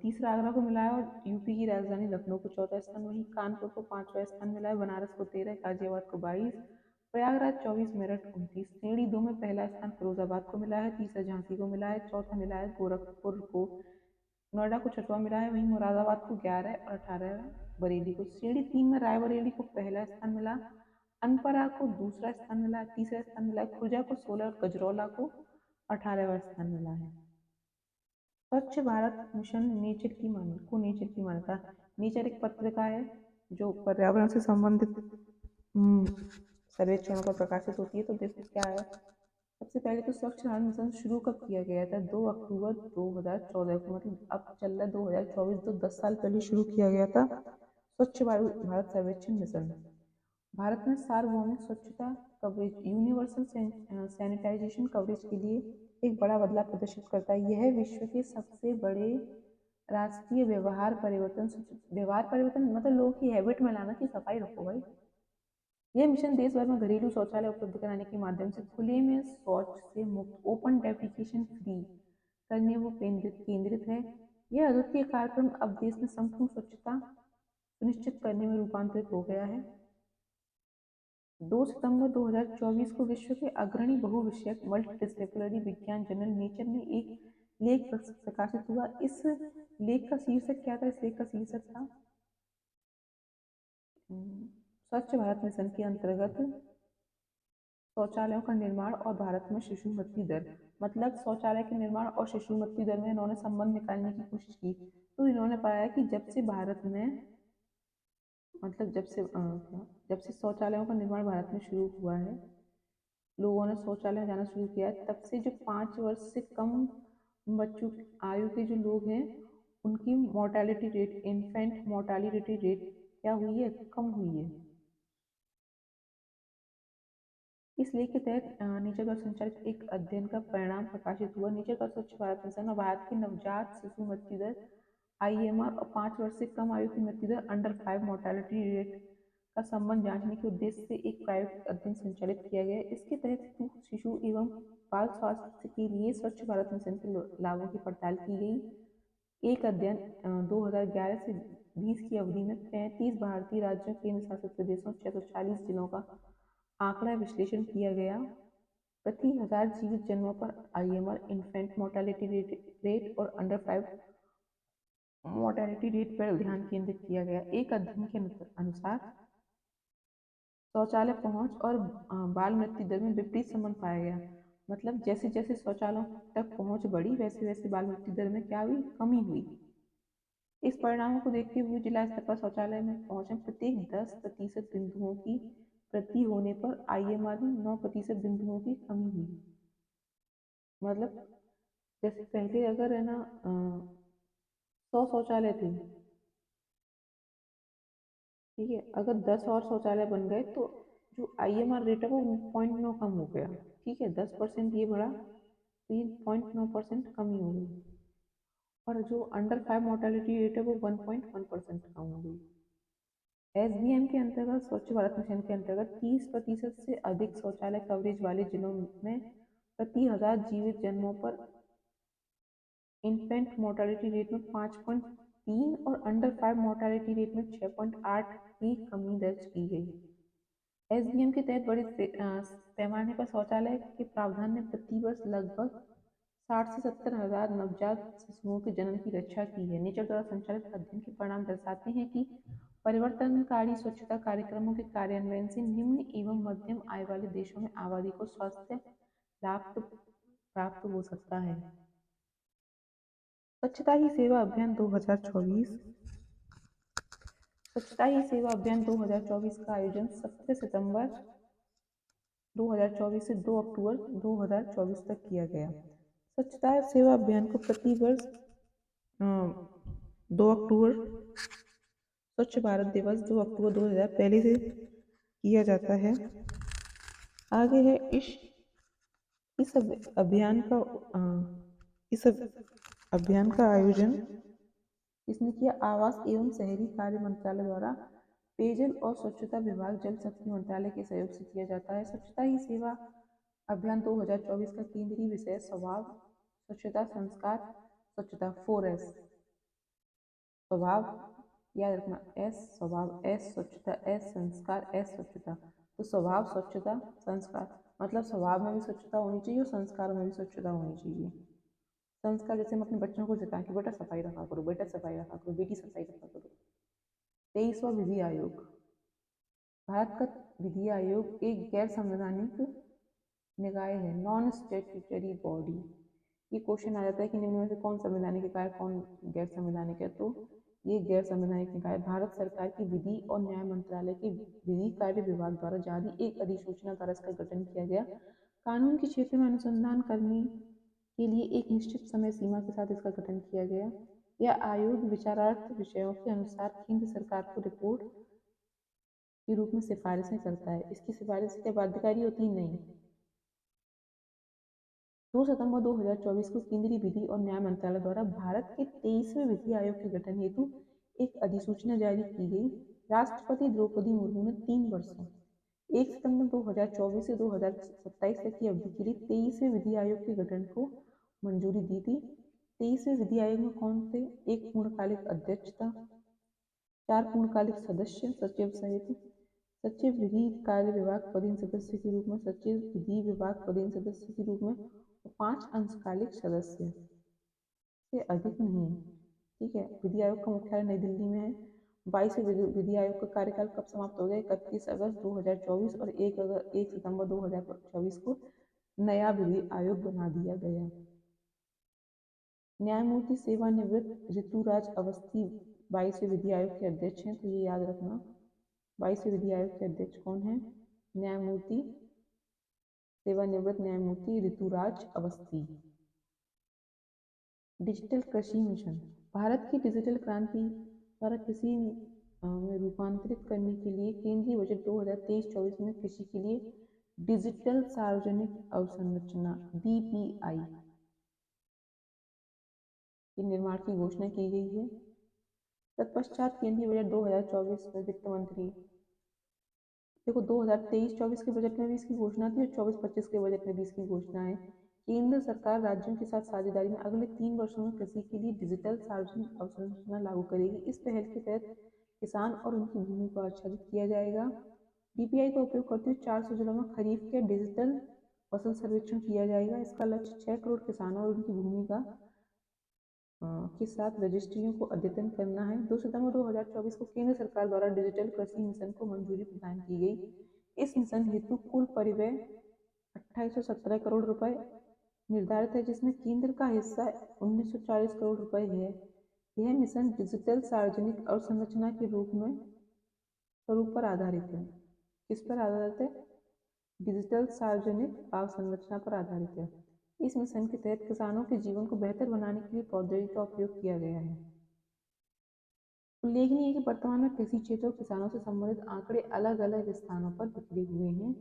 तीसरा आगरा को मिला है, और यूपी की राजधानी लखनऊ को चौथा स्थान, वहीं कानपुर को 5वां स्थान मिला है, बनारस को 13, गाजियाबाद को 22, प्रयागराज 24, मेरठ 29। श्रेणी 2 में पहला स्थान फिरोजाबाद को मिला है, तीसरा झांसी को मिला है, चौथा मिला है गोरखपुर को, नोएडा को 6वां मिला है, वहीं मुरादाबाद को 11 और 18 बरेली को। श्रेणी 3 में रायबरेली को पहला स्थान मिला, अनपरा को दूसरा स्थान मिला, तीसरा स्थान मिला है खुर्जा को 16 और गजरौला को 18वां स्थान मिला है। स्वच्छ भारत मिशन नेचर की मान्यता। नेचर एक पत्रिका है जो पर्यावरण से संबंधित सर्वेक्षणों पर प्रकाशित होती है। तो देखो क्या है, सबसे पहले तो स्वच्छ भारत मिशन शुरू कब किया गया था? 2 अक्टूबर 2014 को, मतलब अब चल रहा है 2024, तो 10 साल पहले शुरू किया गया था स्वच्छ भारत सर्वेक्षण मिशन। भारत में सार्वभौमिक स्वच्छता कवरेज, यूनिवर्सल सैनिटाइजेशन कवरेज के लिए एक बड़ा बदलाव प्रदर्शित करता है। यह विश्व के सबसे बड़े राष्ट्रीय व्यवहार परिवर्तन मतलब लोगों की हैबिट में लाना कि सफाई रखो भाई। यह मिशन देश भर में घरेलू शौचालय उपलब्ध कराने के माध्यम से खुले में शौच से मुक्त, ओपन डेफिकेशन फ्री करने वो केंद्रित है। यह अद्वितीय कार्यक्रम अब देश में संपूर्ण स्वच्छता सुनिश्चित करने में रूपांतरित हो गया है। 2 सितंबर 2024 को विश्व के अग्रणी बहुविषयक मल्टीडिसिप्लिनरी विज्ञान जर्नल नेचर में एक लेख प्रकाशित हुआ। इस लेख का शीर्षक क्या था? इस लेख का शीर्षक था स्वच्छ भारत मिशन के अंतर्गत शौचालयों का निर्माण और भारत में शिशु मृत्यु दर, मतलब शौचालय के निर्माण और शिशु मृत्यु दर में इन्होंने संबंध निकालने की कोशिश की। तो इन्होंने पाया कि जब से भारत में, मतलब जब से शौचालयों का निर्माण भारत में शुरू हुआ है, लोगों ने शौचालय जाना शुरू किया है, तब से जो 5 वर्ष से कम बच्चों आयु के जो लोग हैं, उनकी mortality rate, infant mortality rate क्या हुई है, कम हुई है। इस लेख के तहत नीचे द्वारा संचालित एक अध्ययन का परिणाम प्रकाशित हुआ। नीचे का स्वच्छ भारत मिशन और भारत की नवजात शिशु मृत्यु दर IMR और 5 वर्ष से कम आयु की मृत्यु दर अंडर 5 मोर्टालिटी रेट का संबंध जांचने के उद्देश्य से एक प्रायोगिक अध्ययन संचालित किया गया। इसके तहत शिशु एवं बाल स्वास्थ्य के लिए स्वच्छ भारत मिशन के लाभों की पड़ताल की गई। एक अध्ययन 2011 से 20 की अवधि में 35 भारतीय राज्यों, केंद्र शासित प्रदेशों, 640 जिलों का आंकड़ा विश्लेषण किया गया। प्रति 1000 जीवित जन्मों पर IMR, इन्फेंट मोर्टालिटी रेट और अंडर 5 मोर्टालिटी रेट पर ध्यान केंद्रित किया गया। एक अध्ययन के अनुसार शौचालय पहुंच और बाल मृत्यु दर में विपरीत संबंध पाया गया। मतलब जैसे जैसे शौचालयों तक पहुंच बढ़ी, वैसे वैसे बाल मृत्यु दर में क्या हुई, कमी हुई। इस परिणामों को देखते हुए जिला स्तर पर शौचालय में पहुंचे प्रत्येक 10% बिंदुओं की वृद्धि होने पर IMR में 9% बिंदुओं की कमी हुई। मतलब जैसे पहले अगर है ना 100 शौचालय थे, ठीक है, अगर 10 और शौचालय बन गए तो जो IMR रेट है वो 0.9 कम हो गया। ठीक है, 10% ये बढ़ा तो ये 0.9% कमी हो गई। और जो अंडर 5 मोर्टालिटी रेट है वो 1.1% कम हो गई। SBM के अंतर्गत, स्वच्छ भारत मिशन के अंतर्गत 30% से अधिक शौचालय कवरेज वाले जिलों में प्रति 1000 जीवित जन्मों पर इन्फेंट मोर्टालिटी रेट में 5.3 और अंडर 5 मोर्टालिटी रेट में 6.8 की कमी दर्ज की गई। SBM के तहत बड़े पैमाने पर शौचालय के प्रावधान ने प्रति वर्ष लगभग 60 से 70 हजार नवजात शिशुओं के जन्म की रक्षा की है। नेचर द्वारा संचालित अध्ययन के परिणाम दर्शाते हैं कि परिवर्तनकारी स्वच्छता कार्यक्रमों के कार्यान्वयन से निम्न एवं मध्यम आय वाले देशों में आबादी को स्वास्थ्य लाभ प्राप्त हो सकता है। स्वच्छता ही सेवा अभियान 2024। स्वच्छता ही सेवा अभियान 2024 का आयोजन 17 सितंबर 2024 से 2 अक्टूबर 2024 तक किया गया। स्वच्छता सेवा अभियान को प्रति वर्ष 2 अक्टूबर, स्वच्छ भारत दिवस 2 अक्टूबर 2000 पहले से किया जाता है। आगे है इस अभियान का आयोजन इसने किया आवास एवं शहरी कार्य मंत्रालय द्वारा पेयजल और स्वच्छता विभाग, जल शक्ति मंत्रालय के सहयोग से किया जाता है। स्वच्छता ही सेवा अभियान 2024 का केंद्रीय विषय स्वभाव, स्वच्छता, संस्कार, स्वच्छता 4S। स्वभाव याद रखना, S स्वभाव, S स्वच्छता, S संस्कार, S स्वच्छता। तो स्वभाव, स्वच्छता, संस्कार, मतलब स्वभाव में भी स्वच्छता होनी चाहिए और संस्कार में भी स्वच्छता होनी चाहिए। संस्कार जैसे हम अपने बच्चों को सिखाएं कि बेटा सफाई रखा करो, बेटा सफाई रखा करो, बेटी सफाई रखा करो। 23वां विधि आयोग। भारत का विधि आयोग एक गैर संवैधानिक निकाय है, नॉन स्टैट्यूटरी बॉडी। ये क्वेश्चन आ जाता है कि निम्न में से कौन संवैधानिक निकाय, कौन गैर संवैधानिक है। तो ये गैर संवैधानिक निकाय भारत सरकार की विधि और न्याय मंत्रालय के विधि कार्य विभाग द्वारा जारी एक अधिसूचना द्वारा इसका गठन किया गया। कानून के क्षेत्र में अनुसंधान करने के लिए एक निश्चित समय सीमा के साथ इसका गठन किया गया। यह आयोग विचारार्थ विषयों के अनुसार केंद्र सरकार को रिपोर्ट के रूप में सिफारिशें करता है। इसकी सिफारिश क्या बाध्यकारी होती है? नहीं। 2 सितंबर 2024 को केंद्रीय विधि और न्याय मंत्रालय द्वारा भारत के 23वें विधि आयोग के गठन हेतु एक अधिसूचना जारी की गई। राष्ट्रपति द्रौपदी मुर्मू ने 3 वर्षों 1 सितंबर 2024 से 2027 तक की अवधि के लिए 23वें विधि आयोग के गठन को मंजूरी दी थी। 23वें विधि आयोग में कौन थे? एक पूर्णकालिक अध्यक्ष था, 4 पूर्णकालिक सदस्य, सचिव सहित, सचिव विधि कार्य विभाग पदेन सदस्य के रूप में, सचिव विधि विभाग पदेन सदस्य के रूप में, और 5 अंशकालिक सदस्य से अधिक नहीं। ठीक है, विधि आयोग का मुख्यालय नई दिल्ली में है 22वें विधि आयोग का कार्यकाल कब समाप्त हो गया? 31 अगस्त 2024 और 1 सितंबर 2024 को नया विधि आयोग बना दिया गया। न्यायमूर्ति सेवानिवृत्त ऋतुराज अवस्थी 22वें विधि आयोग के अध्यक्ष हैं, तो ये याद रखना 22वें विधि आयोग के अध्यक्ष कौन है? न्यायमूर्ति सेवानिवृत्त न्यायमूर्ति ऋतुराज अवस्थी। डिजिटल कृषि मिशन, भारत की डिजिटल क्रांति द्वारा कृषि में रूपांतरित करने के लिए केंद्रीय बजट 2023-24 में कृषि के लिए डिजिटल सार्वजनिक अवसंरचना DPI के निर्माण की घोषणा की गई है। तत्पश्चात केंद्रीय बजट 2024 में वित्त मंत्री, देखो 2023-24 के बजट में भी इसकी घोषणा थी और 24-25 के बजट में भी इसकी घोषणा है। केंद्र सरकार राज्यों के साथ साझेदारी में अगले 3 वर्षों में कृषि के लिए डिजिटल सार्वजनिक अवसंरचना लागू करेगी। इस पहल के तहत किसान और उनकी भूमि को आच्छादित किया जाएगा। DPI का उपयोग करते हुए 400 जिलों में खरीफ के डिजिटल फसल सर्वेक्षण किया जाएगा। इसका लक्ष्य 6 करोड़ किसानों और उनकी भूमि के साथ रजिस्ट्रियों को अद्यतन करना है। 2 सितंबर 2024 को केंद्र सरकार द्वारा डिजिटल कृषि मिशन को मंजूरी प्रदान की गई। इस मिशन हेतु कुल परिव्यय 2817 करोड़ रुपए निर्धारित है, जिसमें केंद्र का हिस्सा 1940 करोड़ रुपए है। यह मिशन डिजिटल सार्वजनिक अवसंरचना के स्वरूप पर आधारित है। किस पर आधारित है? डिजिटल सार्वजनिक अवसंरचना पर आधारित है। इस मिशन के तहत किसानों के जीवन को बेहतर बनाने के लिए प्रौद्योगिकी का उपयोग किया गया है। उल्लेखनीय है कि वर्तमान में कृषि क्षेत्र और किसानों से संबंधित आंकड़े अलग अलग स्थानों पर बिखरे हुए हैं।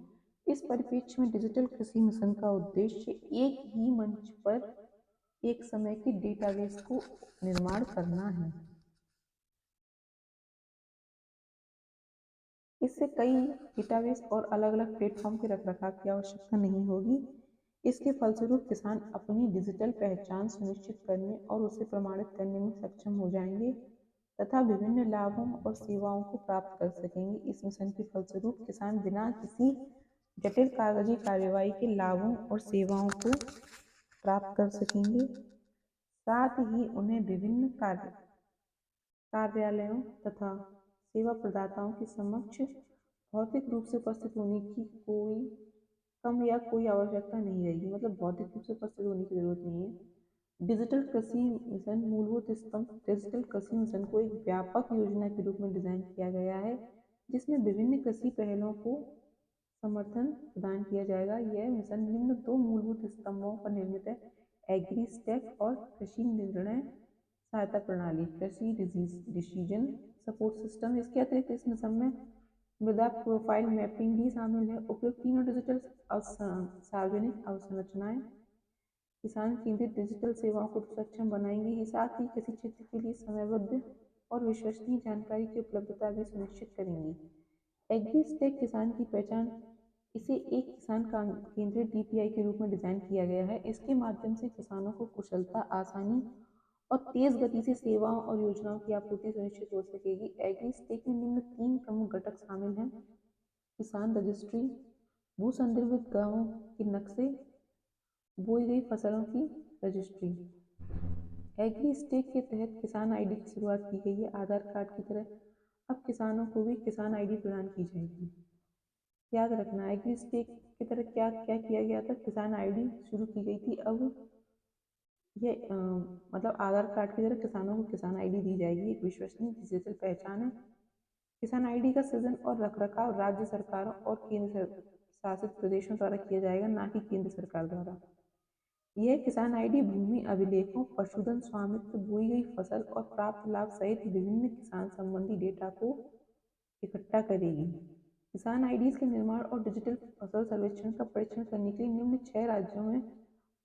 इस परिप्रेक्ष्य में डिजिटल कृषि मिशन का उद्देश्य एक ही मंच पर एक समय के डेटाबेस को निर्माण करना है। इससे कई डेटाबेस और अलग अलग प्लेटफॉर्म के रखरखाव की आवश्यकता नहीं होगी। इसके फलस्वरूप किसान अपनी डिजिटल पहचान सुनिश्चित करने और उसे प्रमाणित करने में सक्षम हो जाएंगे तथा विभिन्न लाभों और सेवाओं को प्राप्त कर सकेंगे। इस मिशन के फलस्वरूप किसान बिना किसी जटिल कागजी कार्यवाही के लाभों और सेवाओं को प्राप्त कर सकेंगे। साथ ही उन्हें विभिन्न कार्यालयों तथा सेवा प्रदाताओं के समक्ष भौतिक रूप से उपस्थित होने की कोई आवश्यकता नहीं रहेगी। मतलब भौतिक रूप से उपस्थित होने की जरूरत नहीं है। डिजिटल कृषि मिशन मूलभूत स्तंभ डिजिटल कृषि मिशन को एक व्यापक योजना के रूप में डिजाइन किया गया है, जिसमें विभिन्न कृषि पहलों को समर्थन प्रदान किया जाएगा। यह मिशन निम्न 2 मूलभूत स्तंभों पर निर्मित है: एग्रीस्टेक और कृषि निर्णय सहायता प्रणाली, कृषि डिसीजन सपोर्ट सिस्टम। इसके अतिरिक्त इस मिशन में मृदा प्रोफाइल मैपिंग भी शामिल है। उपयुक्त तीनों डिजिटल सार्वजनिक अवसंरचनाएं किसान केंद्रित डिजिटल सेवाओं को सक्षम बनाएंगी ही साथ ही कृषि क्षेत्र के लिए समयबद्ध और विश्वसनीय जानकारी की उपलब्धता भी सुनिश्चित करेंगी। एग्रीस्टेक किसान की पहचान, इसे एक किसान केंद्रित DPI के रूप में डिजाइन किया गया है। इसके माध्यम से किसानों को कुशलता, आसानी और तेज गति से सेवाओं और योजनाओं की आपूर्ति सुनिश्चित हो सकेगी। एग्रीस्टेक में निम्न 3 प्रमुख घटक शामिल हैं: किसान रजिस्ट्री, भू संदर्भित गांवों के नक्शे, बोई गई फसलों की रजिस्ट्री। एग्रीस्टेक के तहत किसान ID की शुरुआत की गई है। आधार कार्ड की तरह अब किसानों को भी किसान ID प्रदान की जाएगी। याद रखना, एग्रीस्टेक की तरह क्या क्या किया गया था? किसान ID शुरू की गई थी। अब ये मतलब आधार कार्ड की तरह किसानों को किसान ID दी जाएगी। एक विश्वसनीय डिजिटल पहचान है। किसान ID का सृजन और रखरखाव राज्य सरकारों और केंद्र शासित प्रदेशों द्वारा किया जाएगा, ना कि केंद्र सरकार द्वारा। यह किसान ID भूमि अभिलेखों, पशुधन स्वामित्व, बोई गई फसल और प्राप्त लाभ सहित विभिन्न किसान संबंधी डेटा को इकट्ठा करेगी। किसान IDs के निर्माण और डिजिटल फसल सर्वेक्षण का परीक्षण करने के लिए निम्न 6 राज्यों में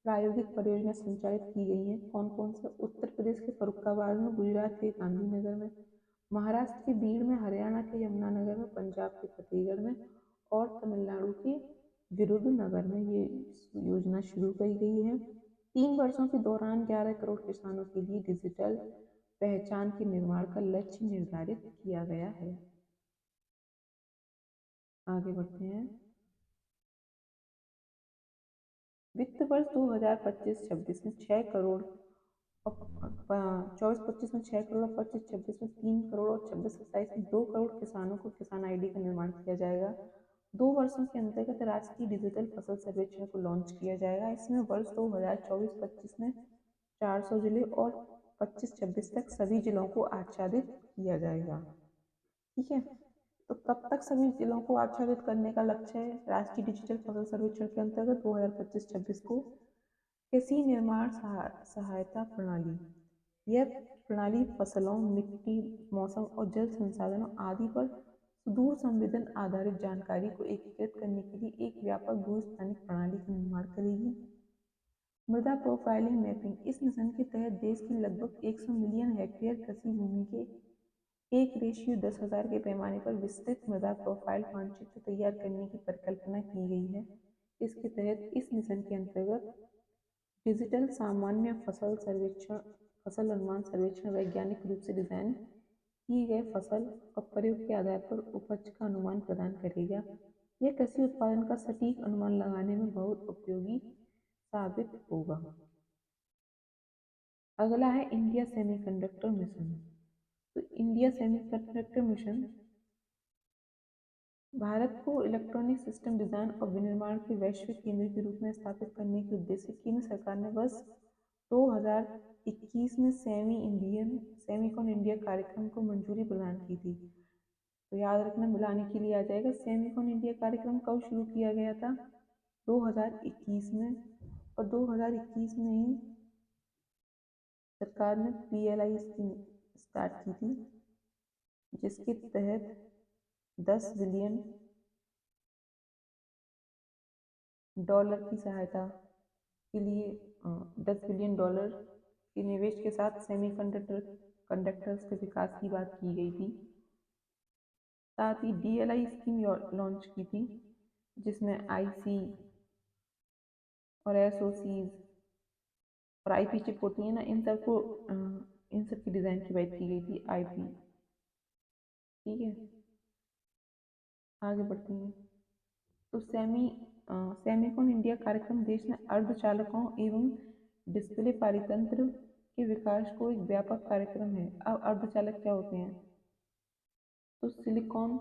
प्रायोगिक परियोजना संचालित की गई है। कौन कौन से? उत्तर प्रदेश के फरुखाबाद में, गुजरात के गांधीनगर में, महाराष्ट्र के बीड़ में, हरियाणा के यमुनानगर में, पंजाब के फतेहगढ़ में और तमिलनाडु के विरुधुनगर में ये योजना शुरू की गई है। 3 वर्षों के दौरान 11 करोड़ किसानों के लिए डिजिटल पहचान के निर्माण का लक्ष्य निर्धारित किया गया है। आगे बढ़ते हैं। वित्त वर्ष 2025-26 में 6 करोड़ और 24-25 में 6 करोड़, 25-26 में 3 करोड़ और 26-27 में 2 करोड़ किसानों को किसान आईडी का निर्माण किया जाएगा। 2 वर्षों के अंतर्गत राष्ट्रीय डिजिटल फसल सर्वेक्षण को लॉन्च किया जाएगा। इसमें वर्ष 2024-25 में 400 जिले और 25-26 तक सभी जिलों को आच्छादित किया जाएगा। ठीक है, तो कब तक सभी जिलों को आच्छादित करने का लक्ष्य है? राष्ट्रीय डिजिटल फसल सर्वेक्षण के अंतर्गत 2025-26 को कृषि निर्माण सहायता प्रणाली, यह प्रणाली फसलों, मिट्टी, मौसम और जल संसाधनों आदि पर सुदूर संवेदन आधारित जानकारी को एकीकृत करने के लिए एक व्यापक भूस्थानिक प्रणाली का निर्माण करेगी। मृदा प्रोफाइलिंग मैपिंग, इस मिशन के तहत देश की लगभग 100 मिलियन हेक्टेयर कृषि भूमि के 1:10,000 के पैमाने पर विस्तृत मृदा प्रोफाइल मानचित्र तैयार करने की परिकल्पना की गई है। इसके तहत इस मिशन के अंतर्गत डिजिटल सामान्य फसल सर्वेक्षण, फसल अनुमान सर्वेक्षण वैज्ञानिक रूप से डिजाइन किए गए फसल और प्रयोग के आधार पर उपज का अनुमान प्रदान करेगा। यह कृषि उत्पादन का सटीक अनुमान लगाने में बहुत उपयोगी साबित होगा। अगला है इंडिया सेमीकंडक्टर मिशन। तो इंडिया सेमीकंडक्टर मिशन भारत को इलेक्ट्रॉनिक सिस्टम डिजाइन और विनिर्माण के वैश्विक केंद्र के रूप में स्थापित करने के उद्देश्य से केंद्र सरकार ने वर्ष 2021 में सेमीकॉन इंडिया कार्यक्रम को मंजूरी प्रदान की थी। तो याद रखना, मिलाने के लिए आ जाएगा। सेमीकॉन इंडिया कार्यक्रम कब शुरू किया गया था? 2021 में, और 2021 में ही सरकार ने PLI स्कीम स्टार्ट की थी, जिसके तहत 10 बिलियन डॉलर की सहायता के लिए 10 बिलियन डॉलर के निवेश के साथ कंडक्टर्स के विकास की बात की गई थी। साथ ही DLI स्कीम लॉन्च की थी, जिसमें IC और SOCs और IP चिप होती है ना, इन सब की डिज़ाइन की बात की गई थी, IP। ठीक है, आगे बढ़ते हैं। तो सेमीकॉन इंडिया कार्यक्रम देश में अर्धचालकों एवं डिस्प्ले परितंत्र के विकास को एक व्यापक कार्यक्रम है। अब अर्धचालक क्या होते हैं? तो सिलिकॉन,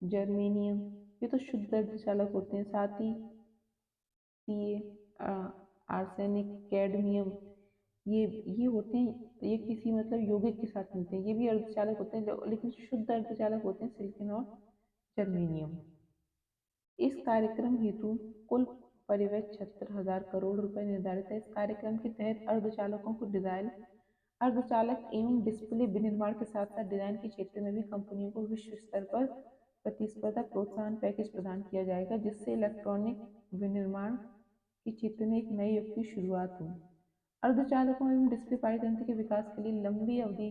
जर्मेनियम, ये तो शुद्ध अर्धचालक होते हैं। साथ ही Ca, आर्सेनिक, कैडमियम, ये होते हैं, ये किसी मतलब यौगिक के साथ मिलते हैं, ये भी अर्धचालक होते हैं, लेकिन शुद्ध अर्धचालक होते हैं सिलिकॉन और जर्मेनियम। इस कार्यक्रम हेतु कुल परिव्यय 76,000 करोड़ रुपए निर्धारित है। इस कार्यक्रम के तहत अर्धचालकों को डिजाइन, अर्धचालक एवं डिस्प्ले विनिर्माण के साथ साथ डिजाइन के क्षेत्र में भी कंपनियों को विश्व स्तर पर प्रतिस्पर्धा प्रोत्साहन पैकेज प्रदान किया जाएगा, जिससे इलेक्ट्रॉनिक विनिर्माण के क्षेत्र में एक नए युग की शुरुआत हो। अर्धचालकों एवं डिस्प्ले परितंत्र के विकास के लिए लंबी अवधि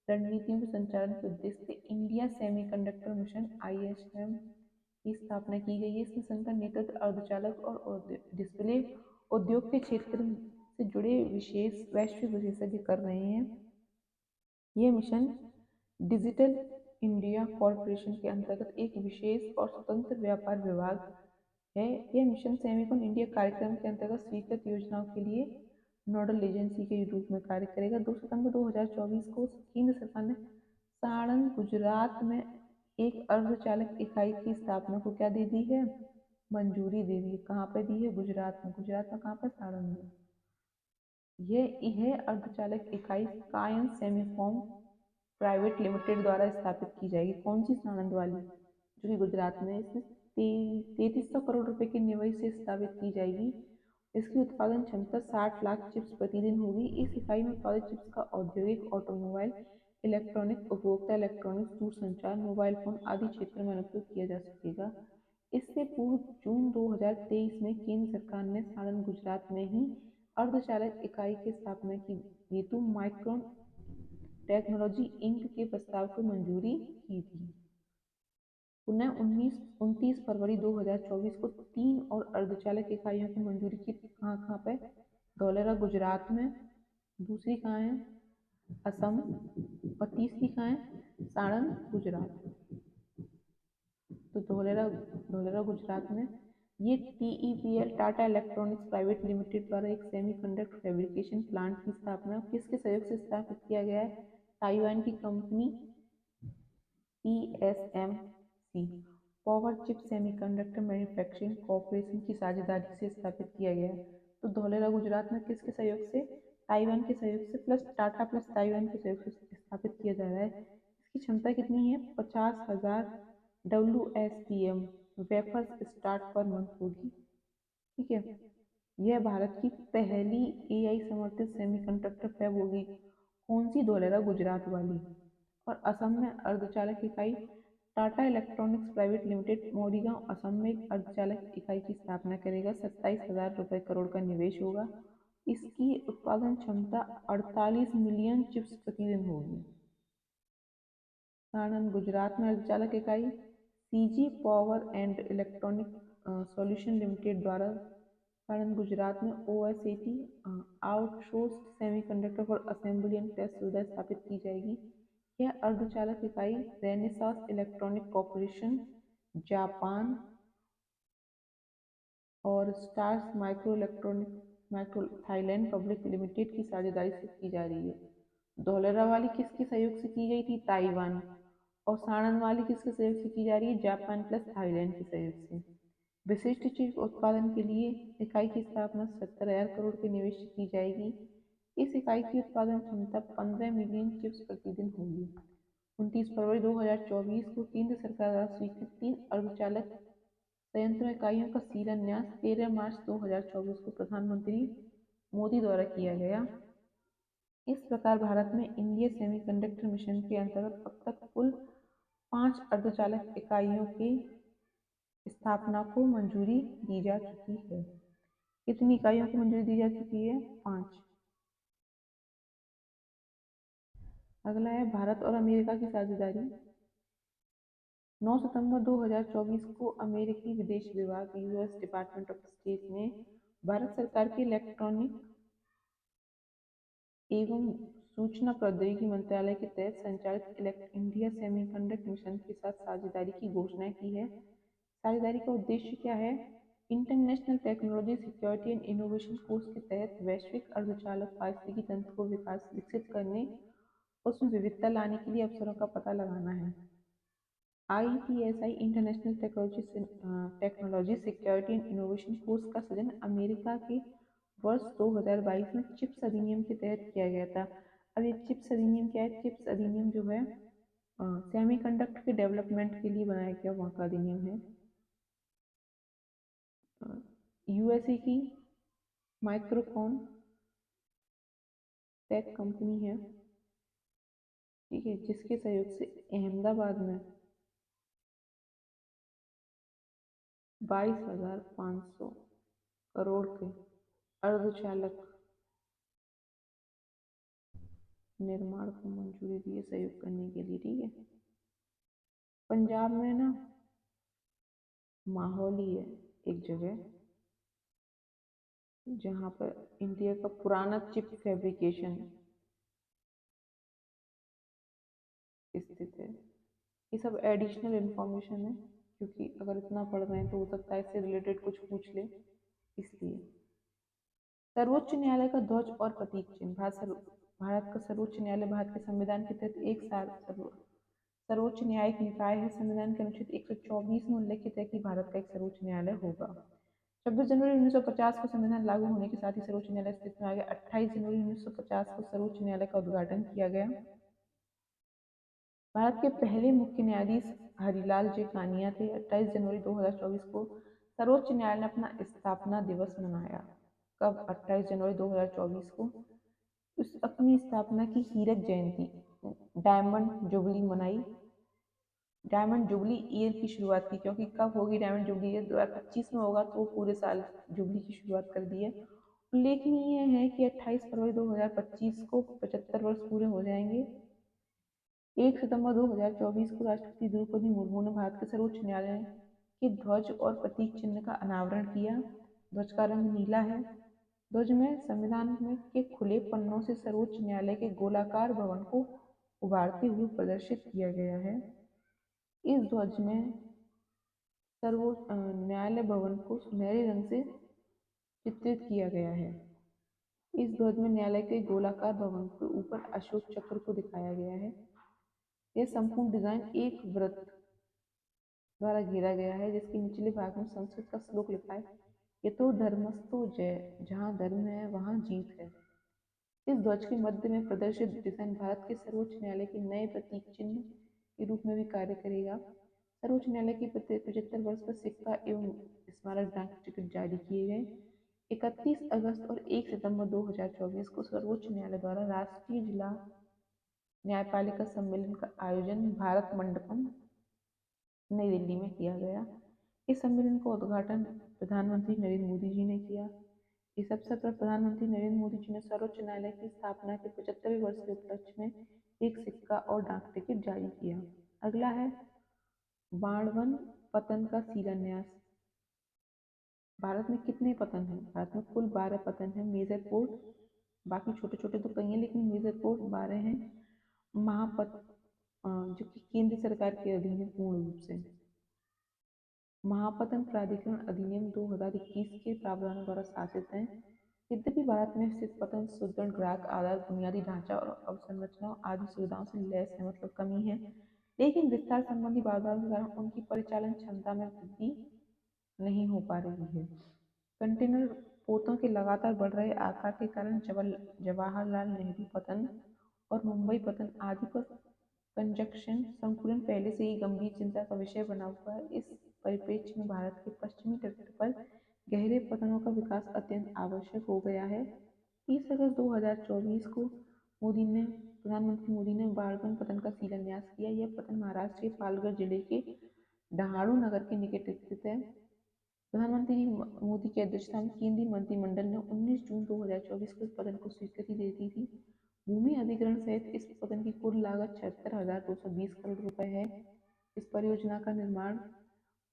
रणनीतियों के संचालन के उद्देश्य से इंडिया सेमीकंडक्टर मिशन ISM की स्थापना की गई है। इस मिशन का नेतृत्व अर्धचालक और डिस्प्ले उद्योग के क्षेत्र से जुड़े वैश्विक विशेषज्ञ कर रहे हैं। यह मिशन डिजिटल इंडिया कॉरपोरेशन के अंतर्गत एक विशेष और स्वतंत्र व्यापार विभाग है। यह मिशन सेमीकॉन इंडिया कार्यक्रम के अंतर्गत स्वीकृत योजनाओं के लिए नोडल एजेंसी के रूप में कार्य करेगा। 2 सितंबर 2024 को केंद्र सरकार ने साणंद, गुजरात में एक अर्धचालक इकाई की स्थापना को क्या दे दी है? मंजूरी दे दी है। कहाँ पे दी है? गुजरात में। गुजरात में कहाँ पर? साणंद में। यह अर्धचालक इकाई कायन सेमीकॉन प्राइवेट लिमिटेड द्वारा स्थापित की जाएगी। कौन सी? साणंद वाली, जो कि गुजरात में। इसमें 3300 करोड़ रुपए के निवेश से स्थापित की जाएगी। इसकी उत्पादन क्षमता 60 लाख चिप्स प्रतिदिन होगी। इस इकाई में उत्पादित चिप्स का औद्योगिक, ऑटोमोबाइल, इलेक्ट्रॉनिक, उपभोक्ता इलेक्ट्रॉनिक्स, दूरसंचार, मोबाइल फोन आदि क्षेत्र में अनुप्रयोग किया जा सकेगा। इससे पूर्व जून 2023 में केंद्र सरकार ने साणंद, गुजरात में ही अर्धचालक इकाई की स्थापना की हेतु माइक्रोन टेक्नोलॉजी इंक के प्रस्ताव को मंजूरी की थी। पुनः 29 फरवरी 2024 को 3 और अर्धचालक इकाइयों की मंजूरी की। कहाँ पे? धौलेरा, गुजरात में। दूसरी कहाँ है? असम। और तीसरी कहाँ है? साणंद, गुजरात। तो धौलेरा गुजरात में, ये TEPL Tata electronics private limited द्वारा एक सेमीकंडक्टर फैब्रिकेशन प्लांट की स्थापना किसके सहयोग से स्थापित किया गया है? ताइवान की company TSMC power chip semiconductor manufacturing corporation की साझेदारी से स्थापित किया गया है। तो धौलेरा गुजरात में किसके सहयोग से? ताइवान के सहयोग से प्लस टाटा प्लस ताइवान के सहयोग से स्थापित किया जा रहा है। इसकी क्षमता कितनी है? 50,000 WSPM wafers start per month होगी। ठीक है, यह भारत की पहली AI समर्थित सेमीकंडक्टर फैब होगी। कौन सी? धौलेरा गुजरात वाली। और असम में अर्धचालक इकाई Tata electronics private limited Morigaon Assam में एक अर्धचालक इकाई की स्थापना करेगा। 27,000 रुपये करोड़ का निवेश होगा। इसकी उत्पादन क्षमता 48 मिलियन चिप्स प्रतिदिन होगी। साणंद गुजरात में अर्धचालक इकाई CG power and electronic solution limited द्वारा साणंद गुजरात में OSAT outsourced semiconductor for assembly and test सुविधा स्थापित की जाएगी। यह अर्धचालक इकाई रेनेसास इलेक्ट्रॉनिक कॉर्पोरेशन जापान और Stars micro Thailand public limited की साझेदारी से की जा रही है। धौलेरा वाली किसके सहयोग से की गई थी? ताइवान। और साणंद वाली किसके सहयोग से की जा रही है? जापान प्लस थाईलैंड के सहयोग से। विशिष्ट चिप उत्पादन के लिए इकाई की स्थापना 70,000 करोड़ के निवेश से की जाएगी। इस इकाई की उत्पादन क्षमता 15 मिलियन चिप्स प्रतिदिन होगी। 29 फरवरी 2024 को केंद्र सरकार द्वारा स्वीकृत 3 अर्धचालक संयंत्र इकाइयों का शिलान्यास 13 मार्च 2024 को प्रधानमंत्री मोदी द्वारा किया गया। इस प्रकार भारत में इंडिया सेमीकंडक्टर मिशन के अंतर्गत अब तक कुल 5 अर्धचालक इकाइयों की स्थापना को मंजूरी दी जा चुकी है। कितनी इकाइयों को मंजूरी दी जा चुकी है? 5। अगला है भारत और अमेरिका की साझेदारी। 9 सितंबर 2024 को अमेरिकी विदेश विभाग US डिपार्टमेंट ऑफ स्टेट ने भारत सरकार के इलेक्ट्रॉनिक एवं सूचना प्रौद्योगिकी मंत्रालय के तहत संचालित इलेक्ट इंडिया सेमीकंडक्टर मिशन के साथ साझेदारी की घोषणा की है। साझेदारी का उद्देश्य क्या है? International technology security and innovation course के तहत वैश्विक अर्धचालक पारिस्थितिकी तंत्र को विकसित करने, उसमें विविधता लाने के लिए अवसरों का पता लगाना है। ITSI international technology security and innovation course का सृजन अमेरिका के वर्ष 2022 में चिप्स अधिनियम के तहत किया गया था। अब ये चिप्स अधिनियम क्या है? चिप्स अधिनियम जो है सेमीकंडक्टर के डेवलपमेंट के लिए बनाया गया वहाँ का अधिनियम है। USA की माइक्रोकॉन टेक कंपनी है, ठीक है, जिसके सहयोग से अहमदाबाद में 22,500 करोड़ के अर्धचालक निर्माण को मंजूरी दी है सहयोग करने के लिए। ठीक है, पंजाब में ना माहौली है एक जगह जहाँ पर इंडिया का पुराना चिप फैब्रिकेशन स्थित है। ये सब एडिशनल इंफॉर्मेशन है क्योंकि अगर इतना पढ़ रहे हैं तो हो सकता है इससे रिलेटेड कुछ पूछ ले, इसलिए। सर्वोच्च न्यायालय का ध्वज और प्रतीक चिन्ह। भारत का सर्वोच्च न्यायालय भारत के संविधान के तहत एक साल सर्वोच्च न्यायिक निकाय है। संविधान के अनुच्छेद 124 में उल्लेखित है कि भारत का एक सर्वोच्च न्यायालय होगा। 26 जनवरी 1950 को संविधान लागू होने के साथ ही सर्वोच्च न्यायालय अस्तित्व में आ गया। 28 जनवरी 1950 को सर्वोच्च न्यायालय का उद्घाटन किया गया। भारत के पहले मुख्य न्यायाधीश हरिलाल जे कानिया थे। 28 जनवरी 2024 को सर्वोच्च न्यायालय ने अपना स्थापना दिवस मनाया। कब? 28 जनवरी 2024 को उस अपनी स्थापना की हीरक जयंती डायमंड जुबली मनाई। डायमंड जुबली ईयर की शुरुआत की, क्योंकि कब होगी डायमंड जुबली ईयर? 2025 में होगा, तो पूरे साल जुबली की शुरुआत कर दी है। उल्लेखनीय है कि 28 फरवरी 2025 को 75 वर्ष पूरे हो जाएंगे। 1 सितंबर 2024 को राष्ट्रपति द्रौपदी मुर्मू ने भारत के सर्वोच्च न्यायालय के ध्वज और प्रतीक चिन्ह का अनावरण किया। ध्वज का रंग नीला है। ध्वज में संविधान में के खुले पन्नों से सर्वोच्च न्यायालय के गोलाकार भवन को उभारते हुए प्रदर्शित किया गया है। इस ध्वज में सर्वोच्च न्यायालय भवन को सुनहरे रंग से चित्रित किया गया है। इस ध्वज में न्यायालय के गोलाकार भवन के ऊपर अशोक चक्र को दिखाया गया है। यह संपूर्ण डिजाइन एक वृत्त द्वारा घेरा गया है, जिसके निचले भाग में संस्कृत का श्लोक लिखा है, यतो धर्मस्तु जय, जहाँ धर्म है वहाँ जीत है। इस ध्वज के मध्य में प्रदर्शित डिजाइन भारत के सर्वोच्च न्यायालय के नए प्रतीक चिन्ह के रूप में भी कार्य करेगा। सर्वोच्च न्यायालय की 75 वर्ष पर सिक्का एवं स्मारक डाक टिकट जारी किए गए। 31 अगस्त और 1 सितंबर 2024 को सर्वोच्च न्यायालय द्वारा राष्ट्रीय जिला न्यायपालिका सम्मेलन का आयोजन भारत मंडपम नई दिल्ली में किया गया। इस सम्मेलन का उद्घाटन प्रधानमंत्री नरेंद्र मोदी जी ने किया। इस अवसर पर प्रधानमंत्री नरेंद्र मोदी जी ने सर्वोच्च न्यायालय की स्थापना के 75वें वर्ष के उपलक्ष्य में एक सिक्का और डाक टिकट जारी किया। अगला है बाणवन पतन का शिलान्यास। भारत में कितने पतन हैं? भारत में कुल 12 पतन हैं। मेजर पोर्ट, बाकी छोटे छोटे तो कई हैं, लेकिन मेजर पोर्ट 12 हैं। महापत जो कि केंद्र सरकार के अधीन है पूर्ण रूप से। महापतन प्राधिकरण अधिनियम 2021 के प्रावधानों द्वारा शासित है। यद्यपि भारत में स्थित पतन सुदृढ़ ग्राहक आधार, बुनियादी ढांचा और अवसंरचनाओं आदि सुविधाओं से लैस है, मतलब कमी है, लेकिन विस्तार संबंधी बाधाओं के कारण उनकी परिचालन क्षमता में वृद्धि नहीं हो पा रही है। कंटेनर पोतों के लगातार बढ़ रहे आकार के कारण जवाहरलाल नेहरू पतन और मुंबई पतन आदि पर कंजक्शन संकुलन पहले से ही गंभीर चिंता का विषय बना हुआ है। इस परिप्रेक्ष्य में भारत के पश्चिमी तट पर गहरे पतनों का विकास अत्यंत आवश्यक हो गया है। 30 अगस्त 2024 को प्रधानमंत्री मोदी ने बाणवन पतन का शिलान्यास किया। यह पतन महाराष्ट्र के पालघर जिले के डहाणू नगर के निकट स्थित है। प्रधानमंत्री मोदी की अध्यक्षता में केंद्रीय मंत्रिमंडल ने 19 जून 2024 को इस पतन को स्वीकृति दे दी थी। भूमि अधिग्रहण सहित इस पतन की कुल लागत 76,220 करोड़ रुपए है। इस परियोजना का निर्माण